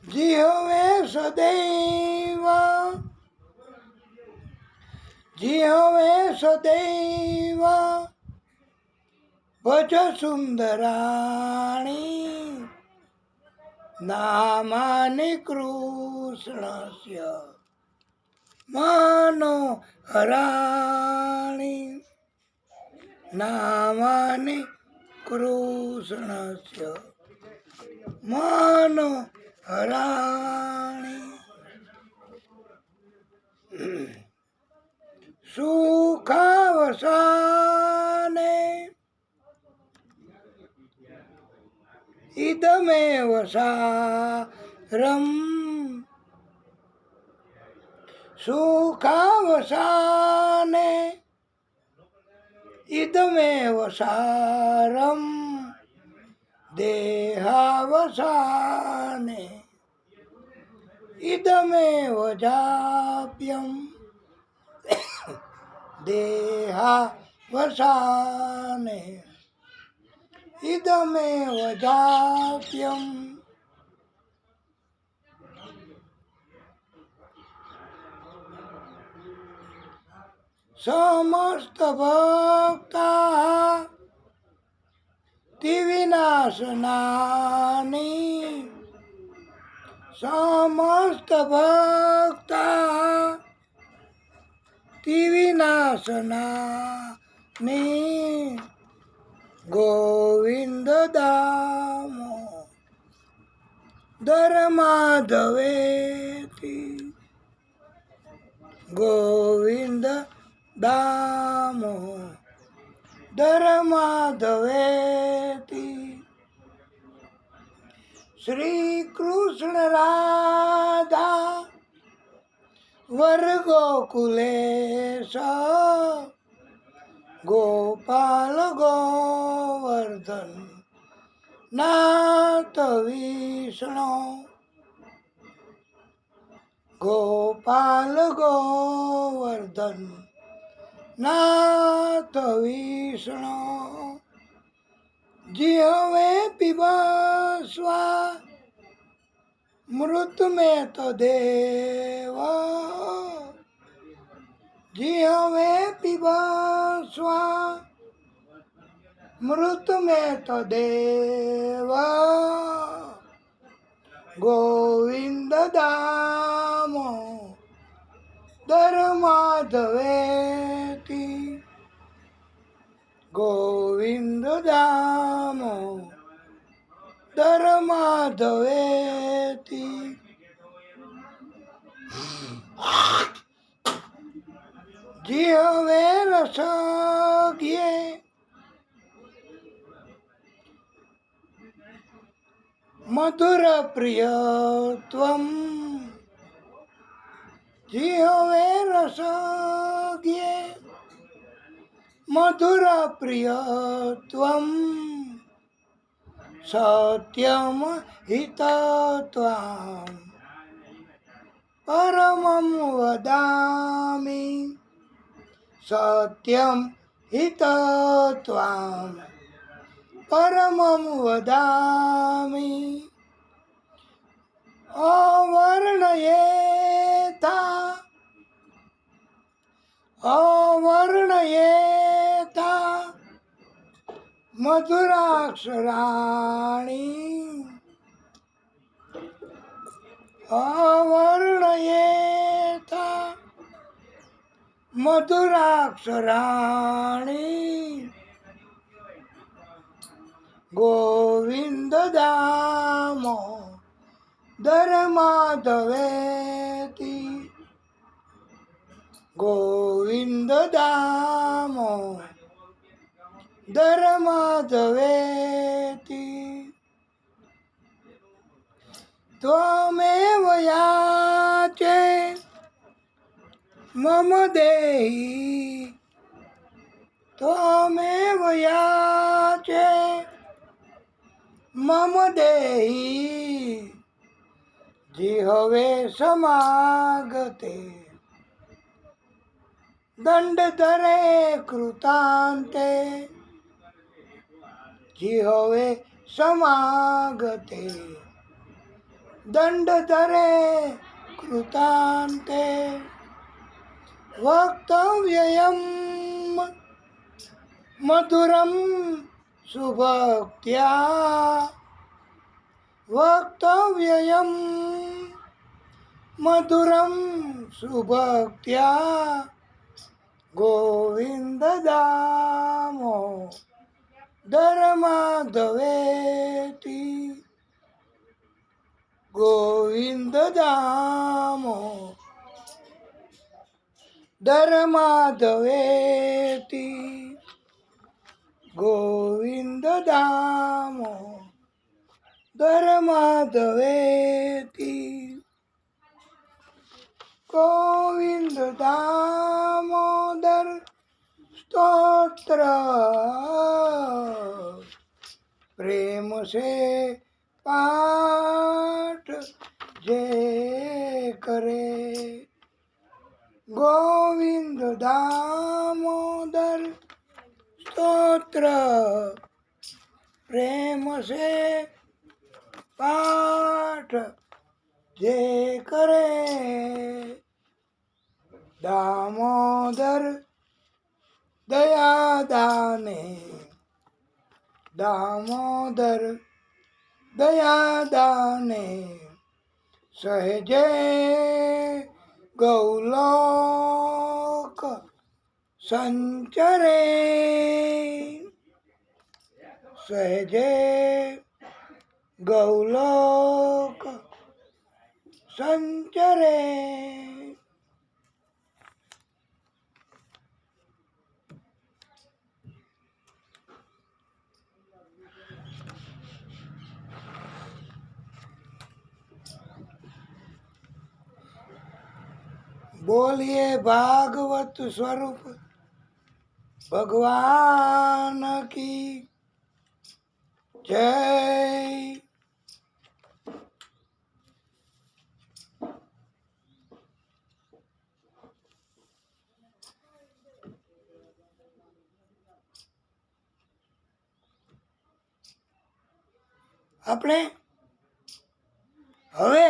જીહવે સદૈવ ભજ સુંદરાણી નામાનિ કૃષ્ણસ્ય મનોહરાણી નામાનિ કૃષ્ણસ્ય મનોહરાણી સુખાવસાને ઇદમેવ સારમ સુખાવસાને ઇદમેવ સારમ દેહાવસાને ઇદમેવ જાપ્યમ દેહાવસાને ઇદમેવ જાપ્યમ સમસ્ત ભક્તા વિનાશનાની સમસ્ત ભક્તા વિનાશનાની ગોવિંદ દામો ધર્માધવેતી ગોવિંદ દામો ધર્માધવેતી શ્રી કૃષ્ણ રાધા વર ગોકુલેશ ગોપાલ ગોવર્ધન નાથ વિષ્ણુ ગોપાલ ગોવર્ધન નાથ વિષ્ણુ જીવે પીબસ્વા મૃત મેં તો દેવા જીવે પીબસ્વા મૃત મેં તો દેવા ગોવિંદ દામો દર માધવેતી ગોવિંદ દામો દર માધવેતી જીવે રસગ્યે મધુર પ્રિયત્વમ જીવે રસગ્યે મધુર પ્રિયત્વમ સત્યમ હિતત્વમ પરમં વદામિ સત્યમ હિતત્વમ પરમં વદામિ અવર્ણયેતા મધુરાક્ષરાણી અવર્ણયેતા મધુરાક્ષરાણી ગોવિંદ દામો દર માધવેતી ગોવિંદ દામો દર માધવેતી ત્વમેવ યાચે મમ દેહી ત્વમેવ યાચે મમ દેહી જીહવે સમાગતે દંડ ધરે કૃતાંતે જીહવે સમાગતે દંડ ધરે કૃતાંતે વક્તવ્યયમ મધુરમ સુભક્ત્યા વક્તવ્યયમ મધુરમ સુભક્ત્યા ગોવિંદ દામો દર માધવેતી ગોવિંદ દામો દર માધવેતી ગોવિંદ દામો દર માધવેતી ગોવિંદ દામોદર સ્તોત્ર પ્રેમ સે પાઠ જે કરે ગોવિંદ દામોદર સ્તોત્ર પ્રેમ સે પાઠ જે કરે દામોદર દયા દાને દામોદર દયા દાને સહેજે ગૌલોક સંચરે સહેજે ગૌલોક સંચરે बोलिए भागवत स्वरूप भगवान की જય આપણે હવે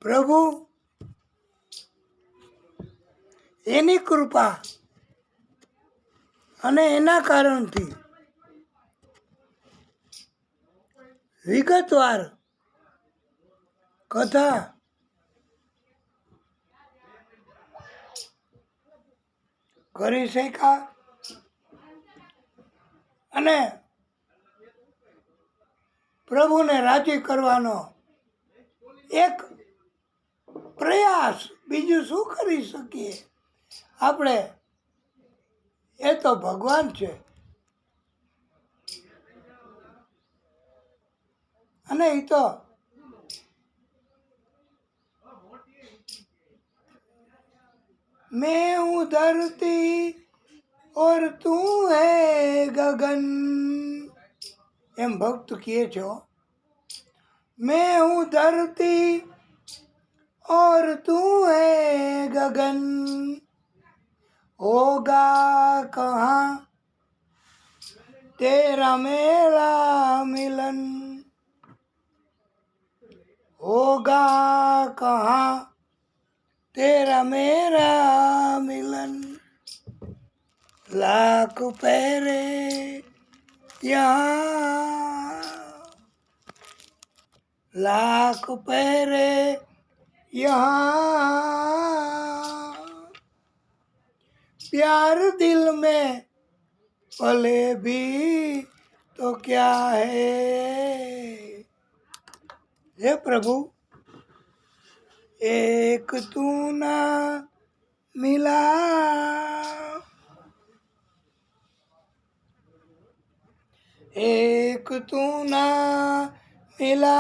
પ્રભુ એની કૃપા અને એના કારણથી વિગતવાર કથા કરી શક્યા અને પ્રભુને રાજી કરવાનો એક પ્રયાસ, બીજું શું કરી શકીએ આપણે? એ તો ભગવાન છે. અને એ તો मैं हूँ धरती और तू है गगन, एम भक्त किए छो. मैं हूँ धरती और तू है गगन, होगा कहाँ तेरा मेरा मिलन, होगा कहाँ तेरा मेरा मिलन. लाख पैरे यहाँ, लाख पैरे यहाँ, प्यार दिल में पले भी तो क्या है. हे प्रभु, एक तू ना मिला, एक तू ना मिला,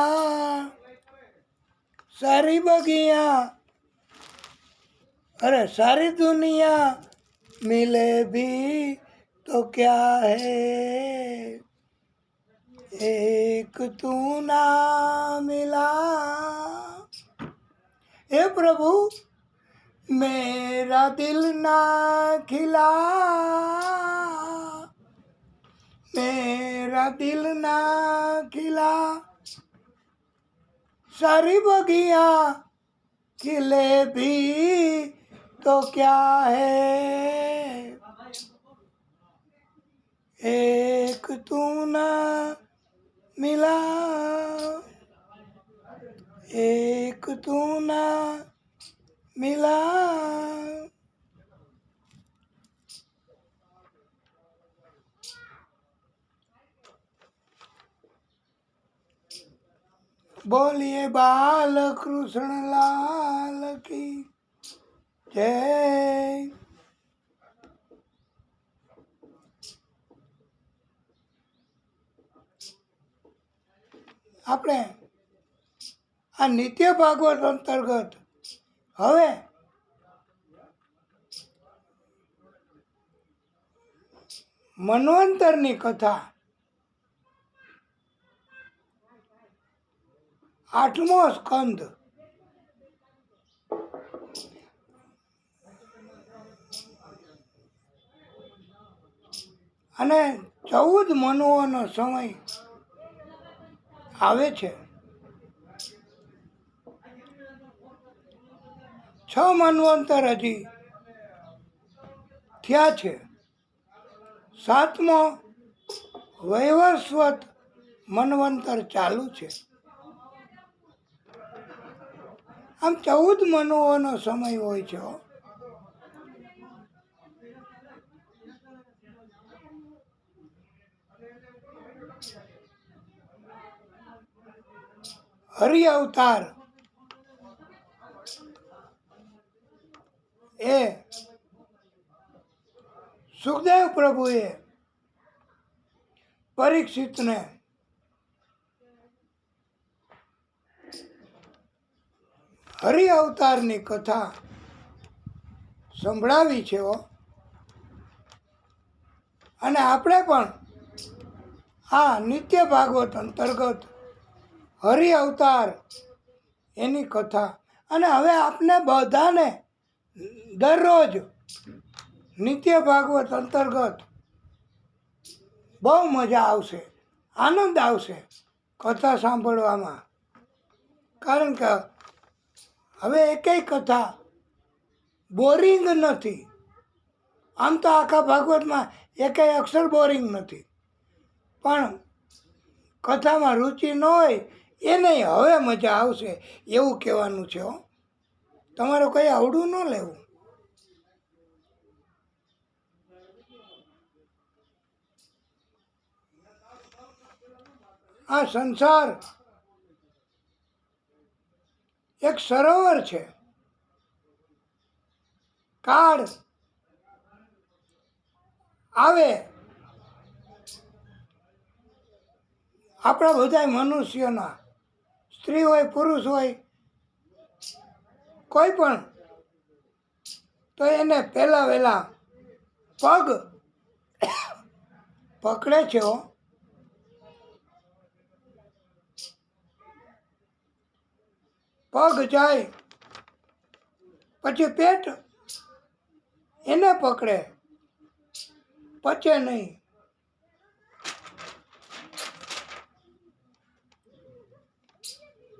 सारी बगिया, अरे सारी दुनिया मिले भी तो क्या है. एक तू ना मिला. हे प्रभु, मेरा दिल ना खिला, मेरा दिल ना खिला, सारी बगिया खिले भी तो क्या है. एक तू ना मिला, एक तू ना मिला. बोलिए बाल कृष्ण लाल की जय. આપણે આ નિત્ય ભાગવત અંતર્ગત હવે મન્વંતરની કથા 8મો સ્કંદ અને 14 મનુઓનો સમય આવે છે. 6 મન્વંતર હજી થયા છે. 7મો વૈવસ્વત મન્વંતર ચાલુ છે. આમ 14 મનુઓનો સમય હોય છે. હરિ અવતાર એ સુખદેવ પ્રભુએ પરીક્ષિતને હરિ અવતારની કથા સંભળાવી છે. અને આપણે પણ આ નિત્ય ભાગવત અંતર્ગત હરિ અવતાર એની કથા. અને હવે આપને બધાને દરરોજ નિત્ય ભાગવત અંતર્ગત બહુ મજા આવશે, આનંદ આવશે કથા સાંભળવામાં. કારણ કે હવે એકેય કથા બોરિંગ નથી. આમ તો આખા ભાગવતમાં એકેય અક્ષર બોરિંગ નથી, પણ કથામાં રુચિ ન હોય એને હવે મજા આવશે એવું કહેવાનું છે. હો, તમારે કંઈ આવડું ન લેવું. આ સંસાર એક સરોવર છે. કાળ આવે, આપણા બધા મનુષ્યના, સ્ત્રી હોય પુરુષ હોય કોઈ પણ, તો એને પહેલા વહેલા પગ પકડે છે. હો, પગ જાય પછી પેટ એને પકડે, પચે નહીં.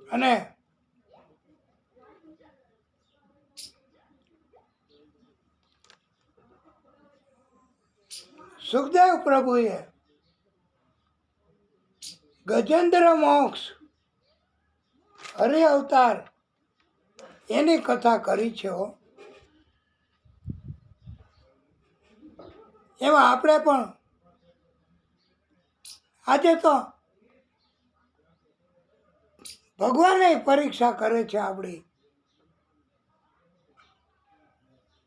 અને સુખદેવ પ્રભુએ ગજેન્દ્ર મોક્ષ હરિ અવતાર એની કથા કરી છે. હો, એમાં આપણે પણ આજે તો ભગવાને પરીક્ષા કરે છે આપણી,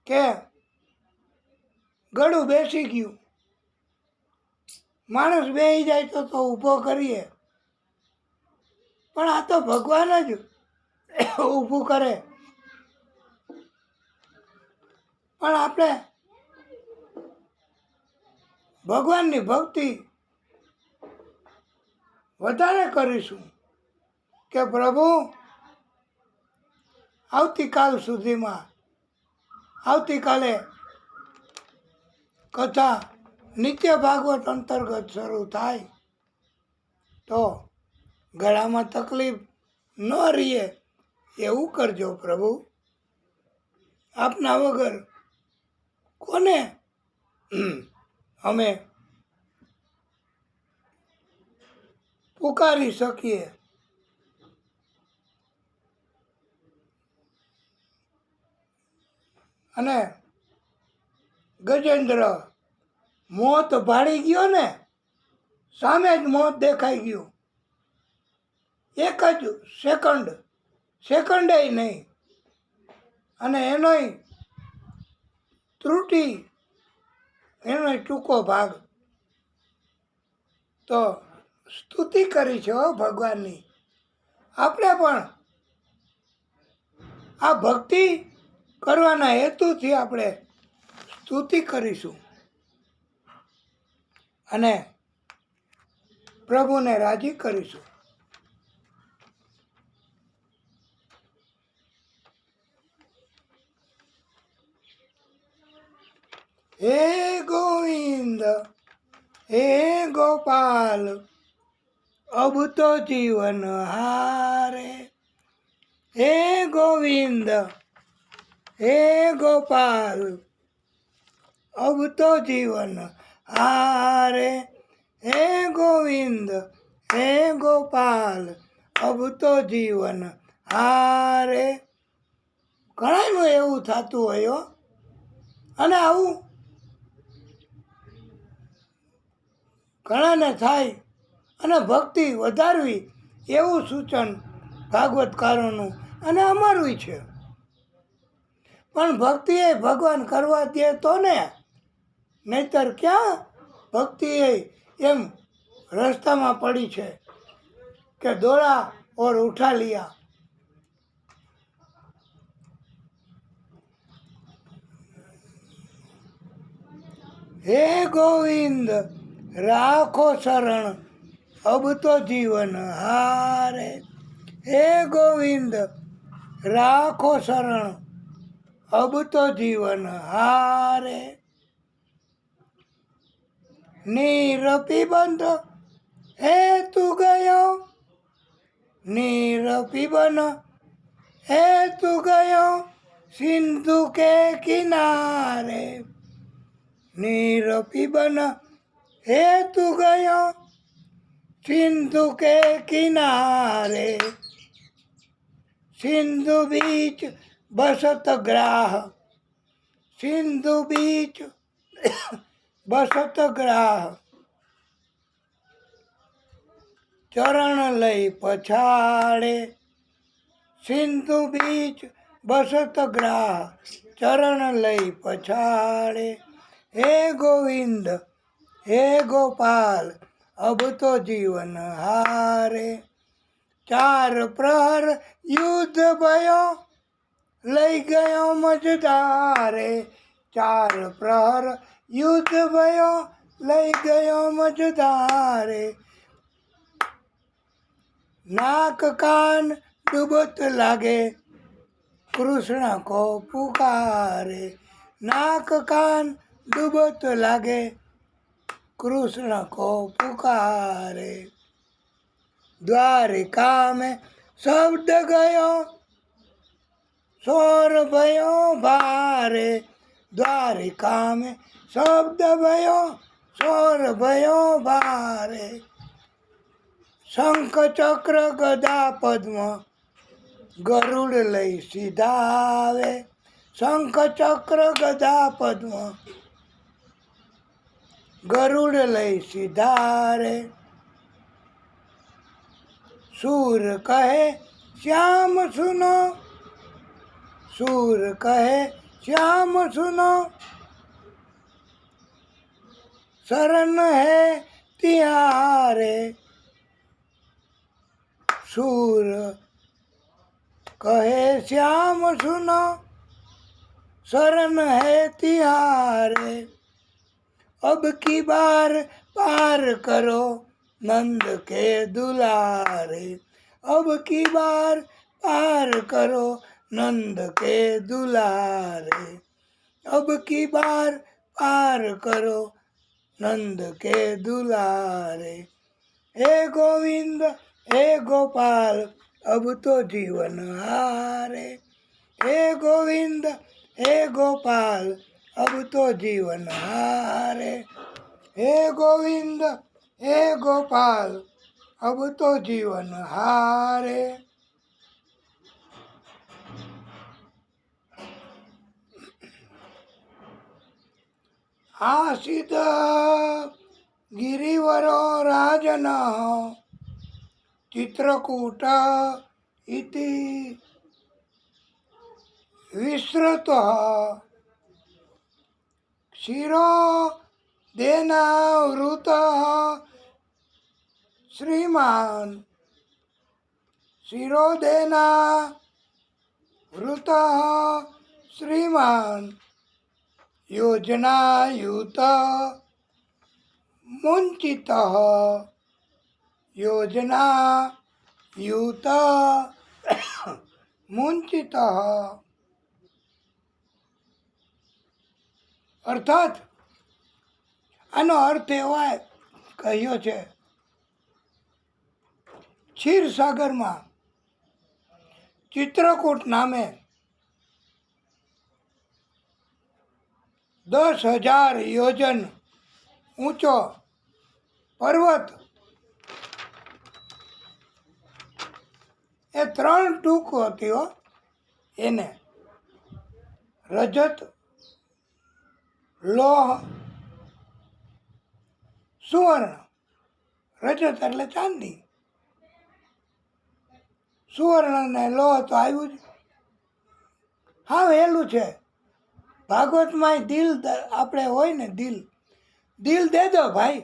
કે ગળું બેસી ગયું, માણસ બેસી જાય તો ઊભો કરીએ, પણ આ તો ભગવાન જ ઊભું કરે. પણ આપણે ભગવાનની ભક્તિ વધારે કરીશું કે પ્રભુ આવતીકાલ સુધીમાં, આવતીકાલે કથા નિત્ય ભાગવત અંતર્ગત શરૂ થાય તો ગળામાં તકલીફ ન રહીએ એવું કરજો પ્રભુ. આપના વગર કોને અમે પુકારી શકીએ. અને ગજેન્દ્ર મોત ભાળી ગયો ને, સામે જ મોત દેખાઈ ગયું. એક જ સેકન્ડે નહીં. અને એનોય ત્રુટિ, એનોય ટૂંકો ભાગ. તો સ્તુતિ કરી છે હો ભગવાનની. આપણે પણ આ ભક્તિ કરવાના હેતુથી આપણે સ્તુતિ કરીશું અને પ્રભુને રાજી કરીશું. હે ગોવિંદ હે ગોપાલ અબ તો જીવન હારે. હે ગોવિંદ હે ગોપાલ અબ તો જીવન હારે. હે ગોવિંદ હે ગોપાલ અબ તો જીવન હારે. ઘણાનું એવું થતું હોય હો. અને આવું ઘણાને થાય અને ભક્તિ વધારવી એવું સૂચન ભાગવતકારોનું અને અમારું છે. પણ ભક્તિ એ ભગવાન કરવા દે તો ને, નહીતર ક્યાં ભક્તિ એમ રસ્તામાં પડી છે કે દોડા ઓર ઉઠા લિયા. હે ગોવિંદ રાખો શરણ अब तो जीवन हारे। हे गोविंद राखो शरण, अब तो जीवन हारे। नीर पिबंध हे तू गयो, नीर पिबन हे तू गयो सिंधु के किनारे। नीर पिबन हे तू गयो सिंधु के किनारे। सिंधु बीच बसत ग्राह, सिंधु बीच बसत ग्राह। चरण लई पछाड़े, सिंधु बीच बसत ग्राह। चरण लई पछाड़े। हे गोविंद हे गोपाल अब तो जीवन हारे। चार प्रहर युद्ध भयो लई गयो मझधारे। चार प्रहर युद्ध भयो लई गयो मझधारे। नाक कान डूबत लागे कृष्ण को पुकारे। नाक कान डूबत लागे कृष्ण को पुकारे। द्वारिका में शब्द गयो शोर भयो भारे। द्वारिका में शब्द भयो शोर भयो भारे। शंख चक्र गदा पद्म गरुड़ लई सीधावे। शंख चक्र गदा पद्म गरुड़ लई सीधारे। सूर कहे श्याम सुनो, सूर कहे श्याम सुनो शरण है तिहारे। सूर कहे श्याम सुनो शरण है तिहारे। अब की बार पार करो नंद के दुलारे। अब की बार पार करो नंद के दुलारे। अब की बार पार करो नंद के दुलारे। हे गोविंद हे गोपाल अब तो जीवन हारे। हे गोविंद हे गोपाल अब तो जीवन हारे। हे गोविंद हे गोपाल अब तो जीवन हारे। आसित गिरिवरो राजन चित्रकूट इति विश्रुत शिरो देनावृत श्रीमान। शिरोदेना वृत श्रीमान। योजनायुत मुंचित योजनायुत मुंचित। અર્થાત આનો અર્થ એવો કહ્યો છે ક્ષીરસાગરમાં ચિત્રકૂટ નામે 10,000 યોજન ઊંચો પર્વત એ 3 ટૂંકો હતી હો એને રજત લોહ સુવર્ણ। રજત એટલે ચાંદી, સુવર્ણ ને લોહ તો આવ્યું જ હા વહેલું છે ભાગવતમાં। દિલ આપણે હોય ને દિલ દિલ દે દો ભાઈ,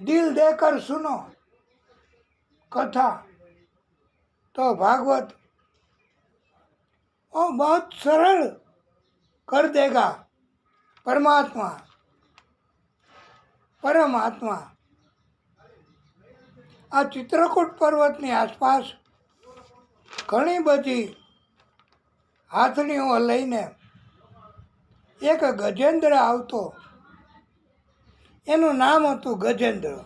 દિલ દેકર સુનો कथा तो भागवत वो बहुत सरल कर देगा परमात्मा। પરમાત્મા આ ચિત્રકૂટ પર્વતની આસપાસ ઘણી બધી હાથણીઓ લઈને એક ગજેન્દ્ર આવતો. એનું નામ હતું ગજેન્દ્ર.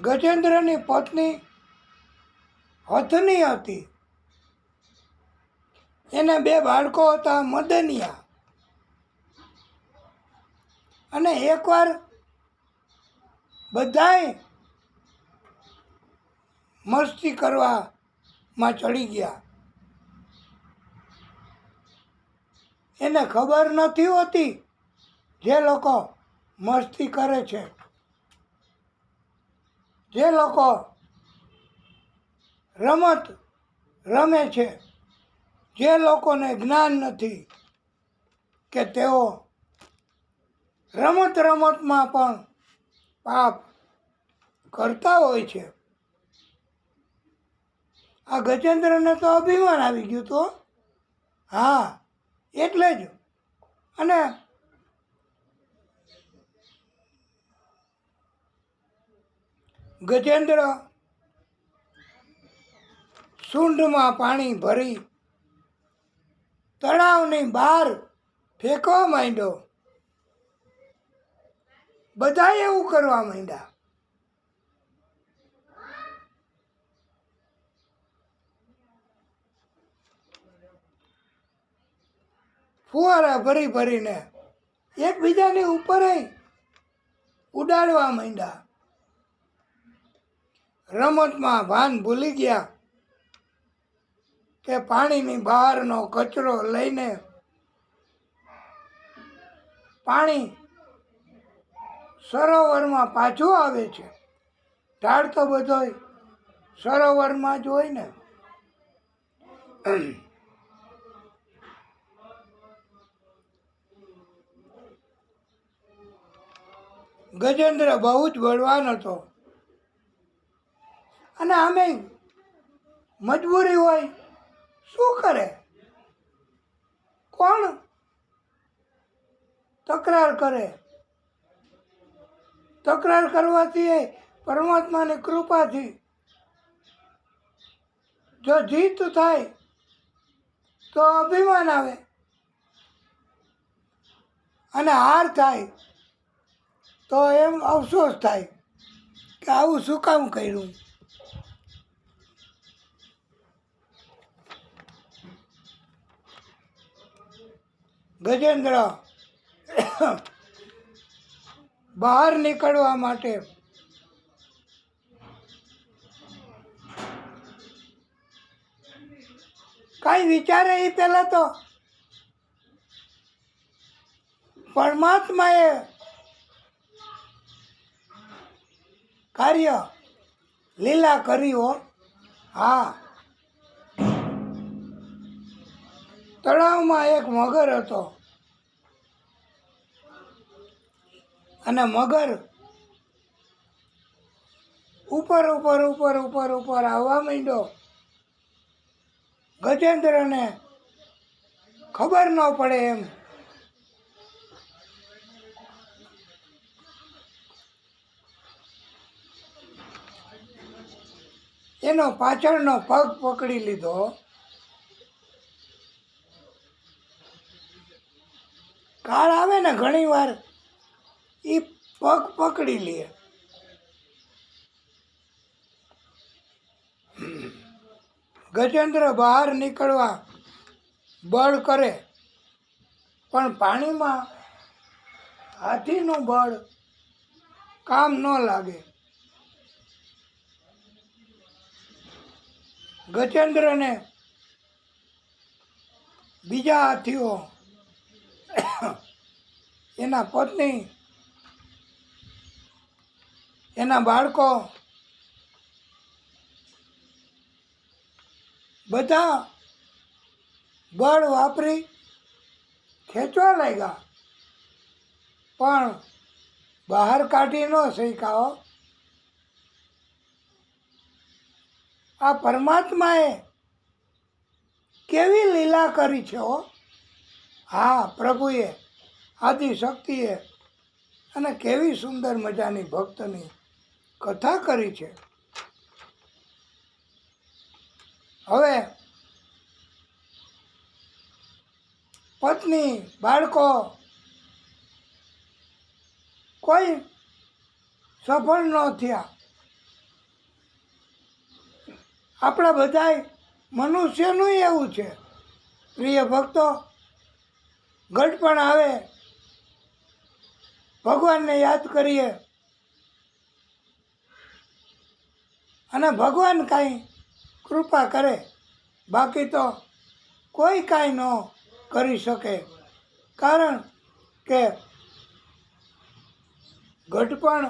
ગજેન્દ્રની પત્ની હથની હતી. એને 2 બાળકો હતા, મદનિયા. અને એકવાર બધાય મસ્તી કરવામાં ચડી ગયા. એને ખબર નથી હોતી જે લોકો મસ્તી કરે છે, જે લોકો રમત રમે છે, જે લોકોને જ્ઞાન નથી કે તેઓ રમતમાં પણ પાપ કરતા હોય છે. આ ગજેન્દ્રને તો અભિમાન આવી ગયું તો. હા, એટલે જ. અને ગજેન્દ્ર સૂંઢમાં પાણી ભરી તળાવની બહાર ફેંકવા માંડ્યો. બધા એવું કરવા માંડ્યા. ફુવારા ભરી ભરીને એકબીજાની ઉપર ઉડાડવા માંડ્યા. રમતમાં ભાન ભૂલી ગયા કે પાણીની બહારનો કચરો લઈને પાણી સરોવરમાં પાછું આવે છે. ઢાળ તો બધોય સરોવરમાં જ હોય ને. ગજેન્દ્ર બહુ જ બળવાન હતો. અને આમે મજબૂરી હોય, શું કરે? કોણ તકરાર કરે? તકરાર કરવાથી પરમાત્માની કૃપાથી જો જીત થાય તો અભિમાન આવે, અને હાર થાય તો એમ અફસોસ થાય કે આવું શું કામ કર્યું. ગજેન્દ્ર બહાર નીકળવા માટે કાંઈ વિચારે એ પહેલાં તો પરમાત્માએ કાર્ય લીલા કરી હો. હા, તળાવમાં એક મગર હતો, અને મગર ઉપર ઉપર ઉપર ઉપર ઉપર આવવા માંડ્યો. ગજેન્દ્રને ખબર ન પડે એમ એનો પાછળનો પગ પકડી લીધો. કાળ આવે ને ઘણી વાર એ પગ પકડી લે. ગજેન્દ્ર બહાર નીકળવા બળ કરે, પણ પાણીમાં હાથીનું બળ કામ ન લાગે. ગજેન્દ્રને બીજા હાથીઓ, એના પત્ની, એના બાળકો બધા બળ વાપરી ખેંચવા લાગ્યા, પણ બહાર કાઢી ન શક્યા. આ પરમાત્માએ કેવી લીલા કરી છે હો. હા, પ્રભુએ આદિશક્તિએ અને કેવી સુંદર મજાની ભક્તની કથા કરી છે. હવે પત્ની, બાળકો કોઈ સફળ ન થયા. આપણા બધાય મનુષ્યનું એવું છે. પ્રિય ભક્તો, ગઢપણ આવે, ભગવાનને યાદ કરીએ અને ભગવાન કાંઈ કૃપા કરે, બાકી તો કોઈ કાંઈ ન કરી શકે. કારણ કે ઘટપણ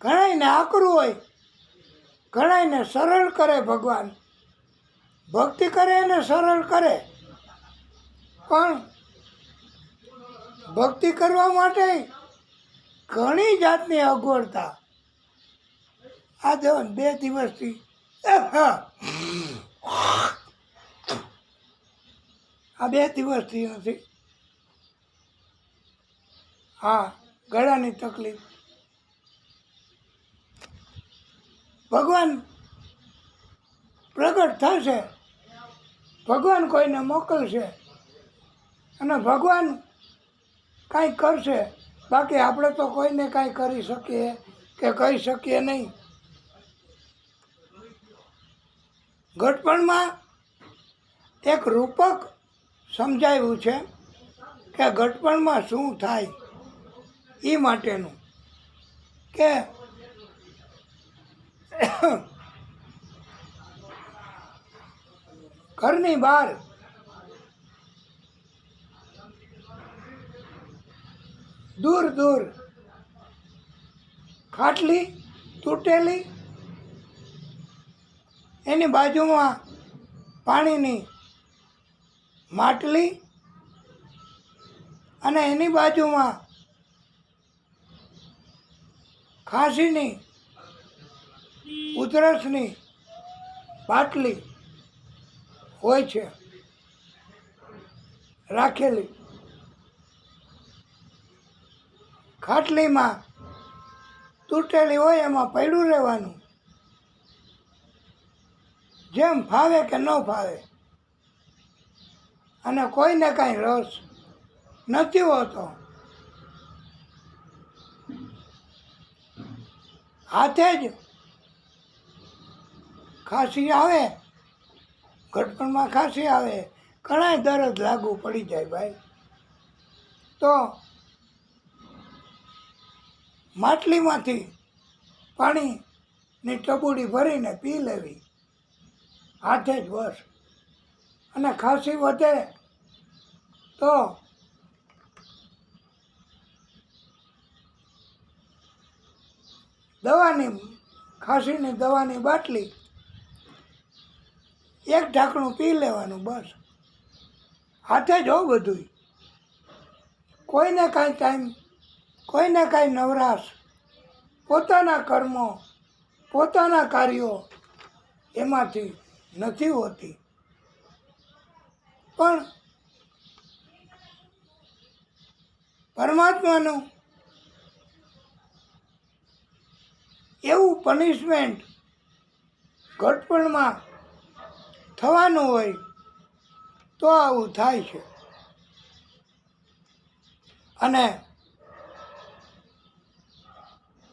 ઘણાયને આકરું હોય, ઘણાયને સરળ કરે ભગવાન. ભક્તિ કરે એને સરળ કરે, પણ ભક્તિ કરવા માટે ઘણી જાતની અગવડતા. આ જો 2 દિવસથી આ 2 દિવસથી નથી. હા, ગળાની તકલીફ. ભગવાન પ્રગટ થશે, ભગવાન કોઈને મોકલશે અને ભગવાન કાંઈ કરશે. બાકી આપણે તો કોઈને કાંઈ કરી શકીએ કે કહી શકીએ નહીં. ઘટપણમાં એક રૂપક સમજાવ્યું છે કે ઘટપણમાં શું થાય એ માટેનું. કે ઘરની બહાર દૂર દૂર ખાટલી તૂટેલી, એની બાજુમાં પાણીની માટલી અને એની બાજુમાં ખાંસીની ઉધરસની બાટલી હોય છે રાખેલી. ખાટલીમાં તૂટેલી હોય એમાં પડ્યું રહેવાનું, જેમ ફાવે કે ન ફાવે. અને કોઈને કાંઈ રસ નથી હોતો. હાથે જ ખાંસી આવે, ઘટપણમાં ખાંસી આવે, ઘણાય દરદ લાગુ પડી જાય ભાઈ. તો માટલીમાંથી પાણીની ટબુડી ભરીને પી લેવી હાથે જ બસ. અને ખાંસી વધે તો ખાંસીની દવાની બાટલી 1 ઢાંકણું પી લેવાનું બસ. હાથે જ હો બધું. કોઈને કાંઈ ટાઈમ, કોઈને કાંઈ નવરાશ, પોતાના કર્મો, પોતાના કાર્યો એમાંથી નથી હોતી. પણ પરમાત્માનું એવું પનિશમેન્ટ ઘટપણમાં થવાનું હોય તો આવું થાય છે. અને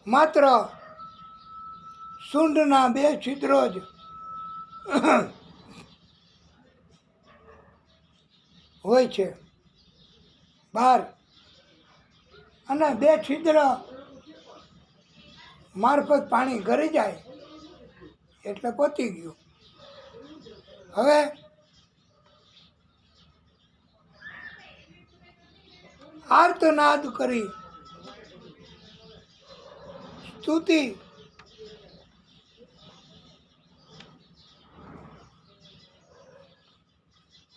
માત્ર સૂંઢના 2 છિદ્રો જ હોય છે બહાર, અને 2 છિદ્ર મારફત પાણી ગળી જાય એટલે પતી ગયું. હવે આર્તનાદ કરી સ્તુતિ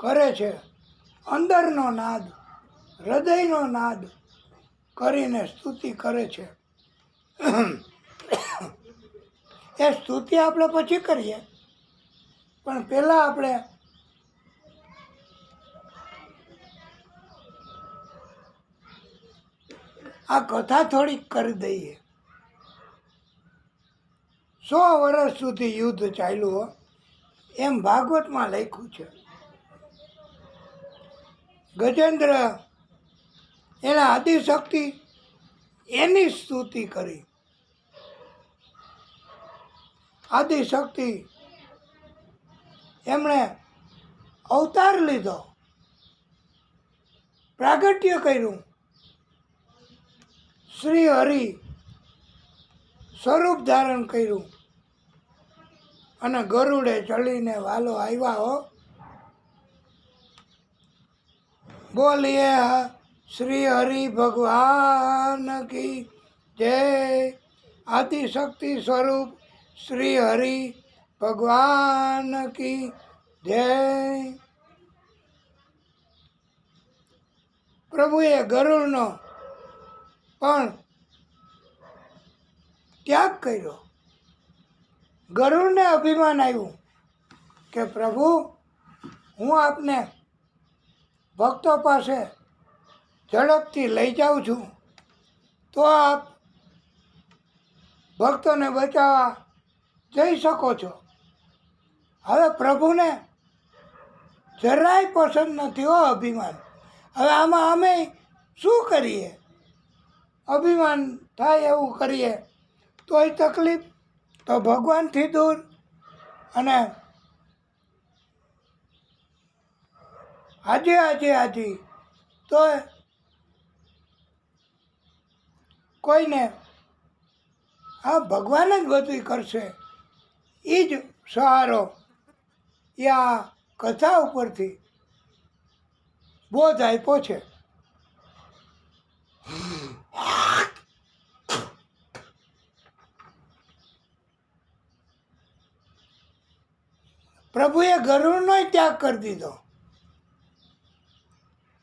કરે છે, અંદરનો નાદ, હૃદયનો નાદ કરીને સ્તુતિ કરે છે. એ સ્તુતિ આપણે પછી કરીએ, પણ પહેલાં આપણે આ કથા થોડીક કરી દઈએ. 100 વર્ષ સુધી યુદ્ધ ચાલ્યું હો, એમ ભાગવતમાં લખ્યું છે. ગજેન્દ્ર એના આદિશક્તિ એની સ્તુતિ કરી. આદિશક્તિ એમણે અવતાર લીધો, પ્રાગટ્ય કર્યું, શ્રી હરિ સ્વરૂપ ધારણ કર્યું અને ગરુડે ચડીને વાલો આવ્યા હો. બોલીએ શ્રી હરિ ભગવાન કી જય. આદિશક્તિ સ્વરૂપ શ્રી હરિ ભગવાન કી જય. પ્રભુએ ગરુડનો પણ ત્યાગ કર્યો. ગરુડને અભિમાન આવ્યું કે પ્રભુ, હું આપને ભક્તો પાસે ઝડપથી લઈ જાઉં છું, તો આપ ભક્તોને બચાવવા જઈ શકો છો. હવે પ્રભુને જરાય પસંદ નથી હો અભિમાન. હવે આમાં અમે શું કરીએ? અભિમાન થાય એવું કરીએ તોય તકલીફ, તો ભગવાનથી દૂર. અને આજે તો કોઈને આ ભગવાન જ બધું કરશે, એ જ સહારો. એ આ કથા ઉપરથી બોધ આપ્યો છે. પ્રભુએ ગરુડનો ત્યાગ કરી દીધો.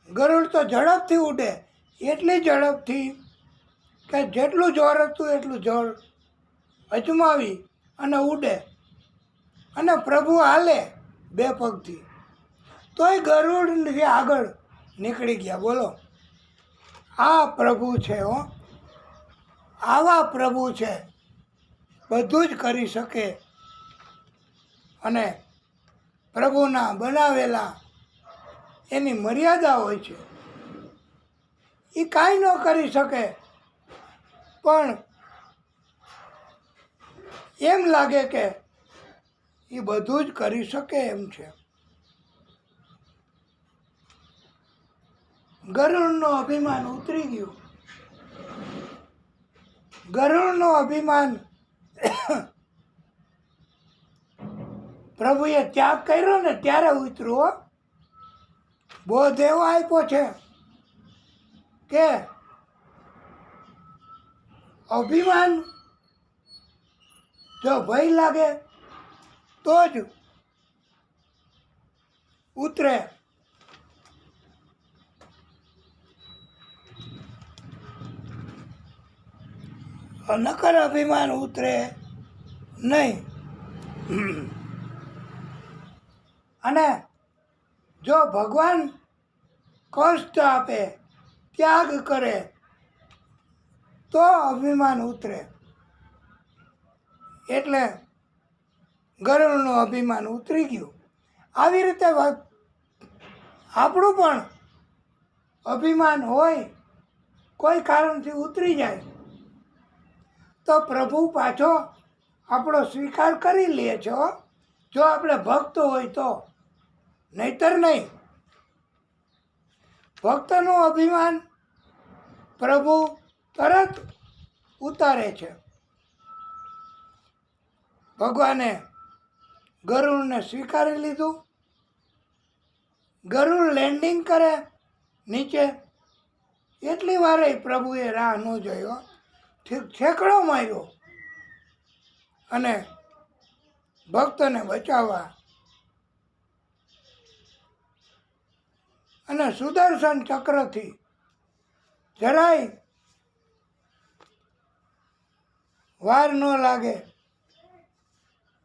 ગરુડ તો ઝડપથી ઉડે, એટલી ઝડપથી કે જેટલું જોર હતું એટલું જોર અજમાવી અને ઉડે. અને પ્રભુ હાલે 2 પગથી, તોય ગરુડથી આગળ નીકળી ગયા. બોલો, આ પ્રભુ છે હો, આવા પ્રભુ છે, બધું જ કરી શકે. અને પ્રભુના બનાવેલા એની મર્યાદા હોય છે, એ કાંઈ ન કરી શકે, પણ એમ લાગે કે એ બધું જ કરી શકે એમ છે. ગરુડનો અભિમાન ઉતરી ગયું. ગરુડનો અભિમાન પ્રભુએ ત્યાગ કર્યો ને ત્યારે ઉતર્યું હો. બોધ એવો આપ્યો છે કે અભિમાન જો ભય લાગે તો જ ઉતરે. નકર અભિમાન ઉતરે નહીં. અને જો ભગવાન કષ્ટ આપે, ત્યાગ કરે, તો અભિમાન ઉતરે. એટલે ગરુડનું અભિમાન ઉતરી ગયું. આવી રીતે આપણું પણ અભિમાન હોય, કોઈ કારણથી ઉતરી જાય, તો પ્રભુ પાછો આપણો સ્વીકાર કરી લે છે, જો આપણે ભક્ત હોય તો, નહીતર નહીં. ભક્તનું અભિમાન પ્રભુ તરત ઉતારે છે. ભગવાને ગરુડને સ્વીકારી લીધું. ગરુડ લેન્ડિંગ કરે નીચે, એટલી વારે પ્રભુએ રાહ ન જોયો, ઠેકડો માર્યો અને ભક્તને બચાવવા અને સુદર્શન ચક્રથી જરાય વાર ન લાગે,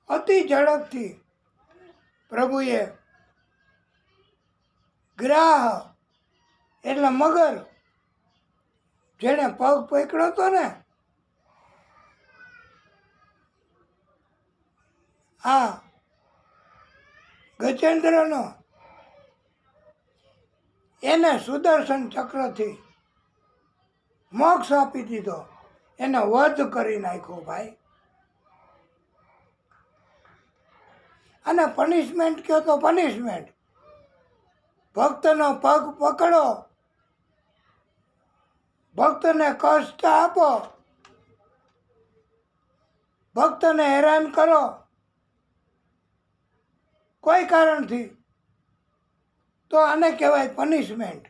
અતિ ઝડપથી પ્રભુએ ગ્રાહ એટલે મગર જેણે પગ પકડ્યો હતો ને, આ ગજેન્દ્રનો, એને સુદર્શન ચક્રથી મોક્ષ આપી દીધો, એને વધ કરી નાખ્યો ભાઈ. અને પનિશમેન્ટ કહો તો પનિશમેન્ટ, ભક્તનો પગ પકડો, ભક્તને કષ્ટ આપો, ભક્તને હેરાન કરો કોઈ કારણથી, તો આને કહેવાય પનિશમેન્ટ.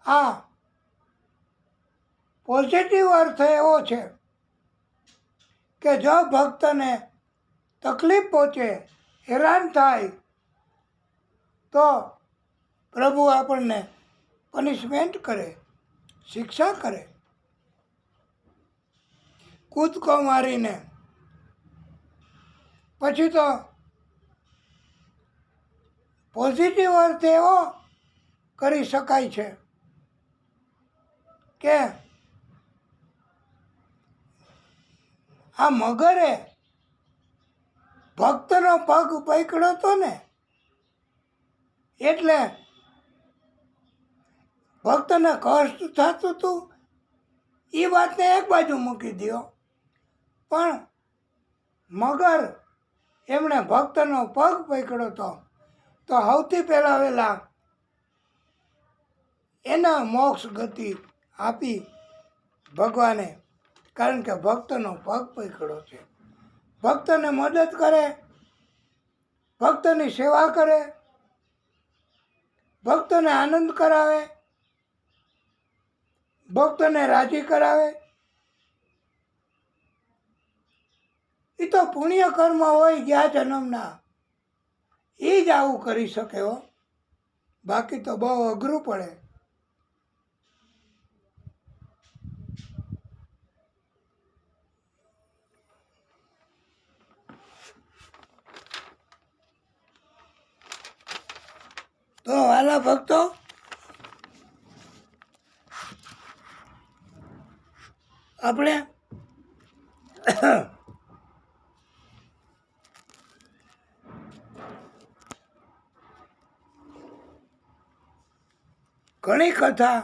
આ પોઝિટિવ અર્થ એવો છે કે જો ભક્તને તકલીફ પહોંચે, હેરાન થાય, તો પ્રભુ આપણને પનિશમેન્ટ કરે, શિક્ષા કરે. કૂદકો મારીને પછી તો પોઝિટિવ અર્થ એવો કરી શકાય છે કે આ મગરે ભક્તનો પગ પકડ્યો હતો ને, એટલે ભક્તને કષ્ટ થતું હતું એ વાતને એક બાજુ મૂકી દો, પણ મગર એમણે ભક્તનો પગ પકડ્યો હતો, તો સૌથી વહેલા એના મોક્ષ ગતિ આપી ભગવાને, કારણ કે ભક્તનો પગ પકડ્યો છે. ભક્તને મદદ કરે, ભક્તની સેવા કરે, ભક્તને આનંદ કરાવે, ભક્તને રાજી કરાવે, એ તો પુણ્ય કર્મ હોય ગયા જન્મના, એ જ આવું કરી શકે હો, બાકી તો બહુ અઘરું પડે. તો વાલા ભક્તો, આપણે ઘણી કથા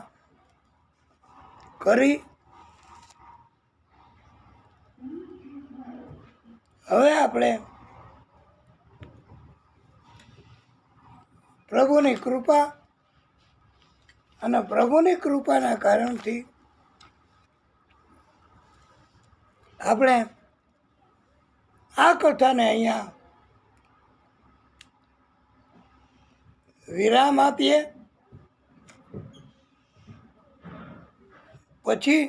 કરી. હવે આપણે પ્રભુની કૃપા અને પ્રભુની કૃપાના કારણથી આપણે આ કથાને અહીંયા વિરામ આપીએ. પછી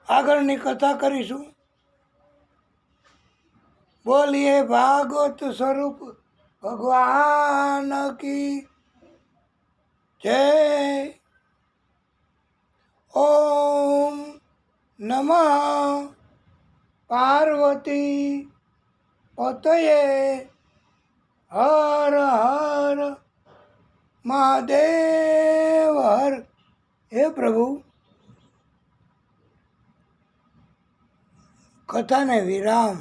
આગળની કથા કરીશું. બોલીએ ભાગવત સ્વરૂપ ભગવાન કી જય. ઓમ નમઃ પાર્વતી પતયે હર હર મહાદેવ હર. હે પ્રભુ, કથાને વિરામ.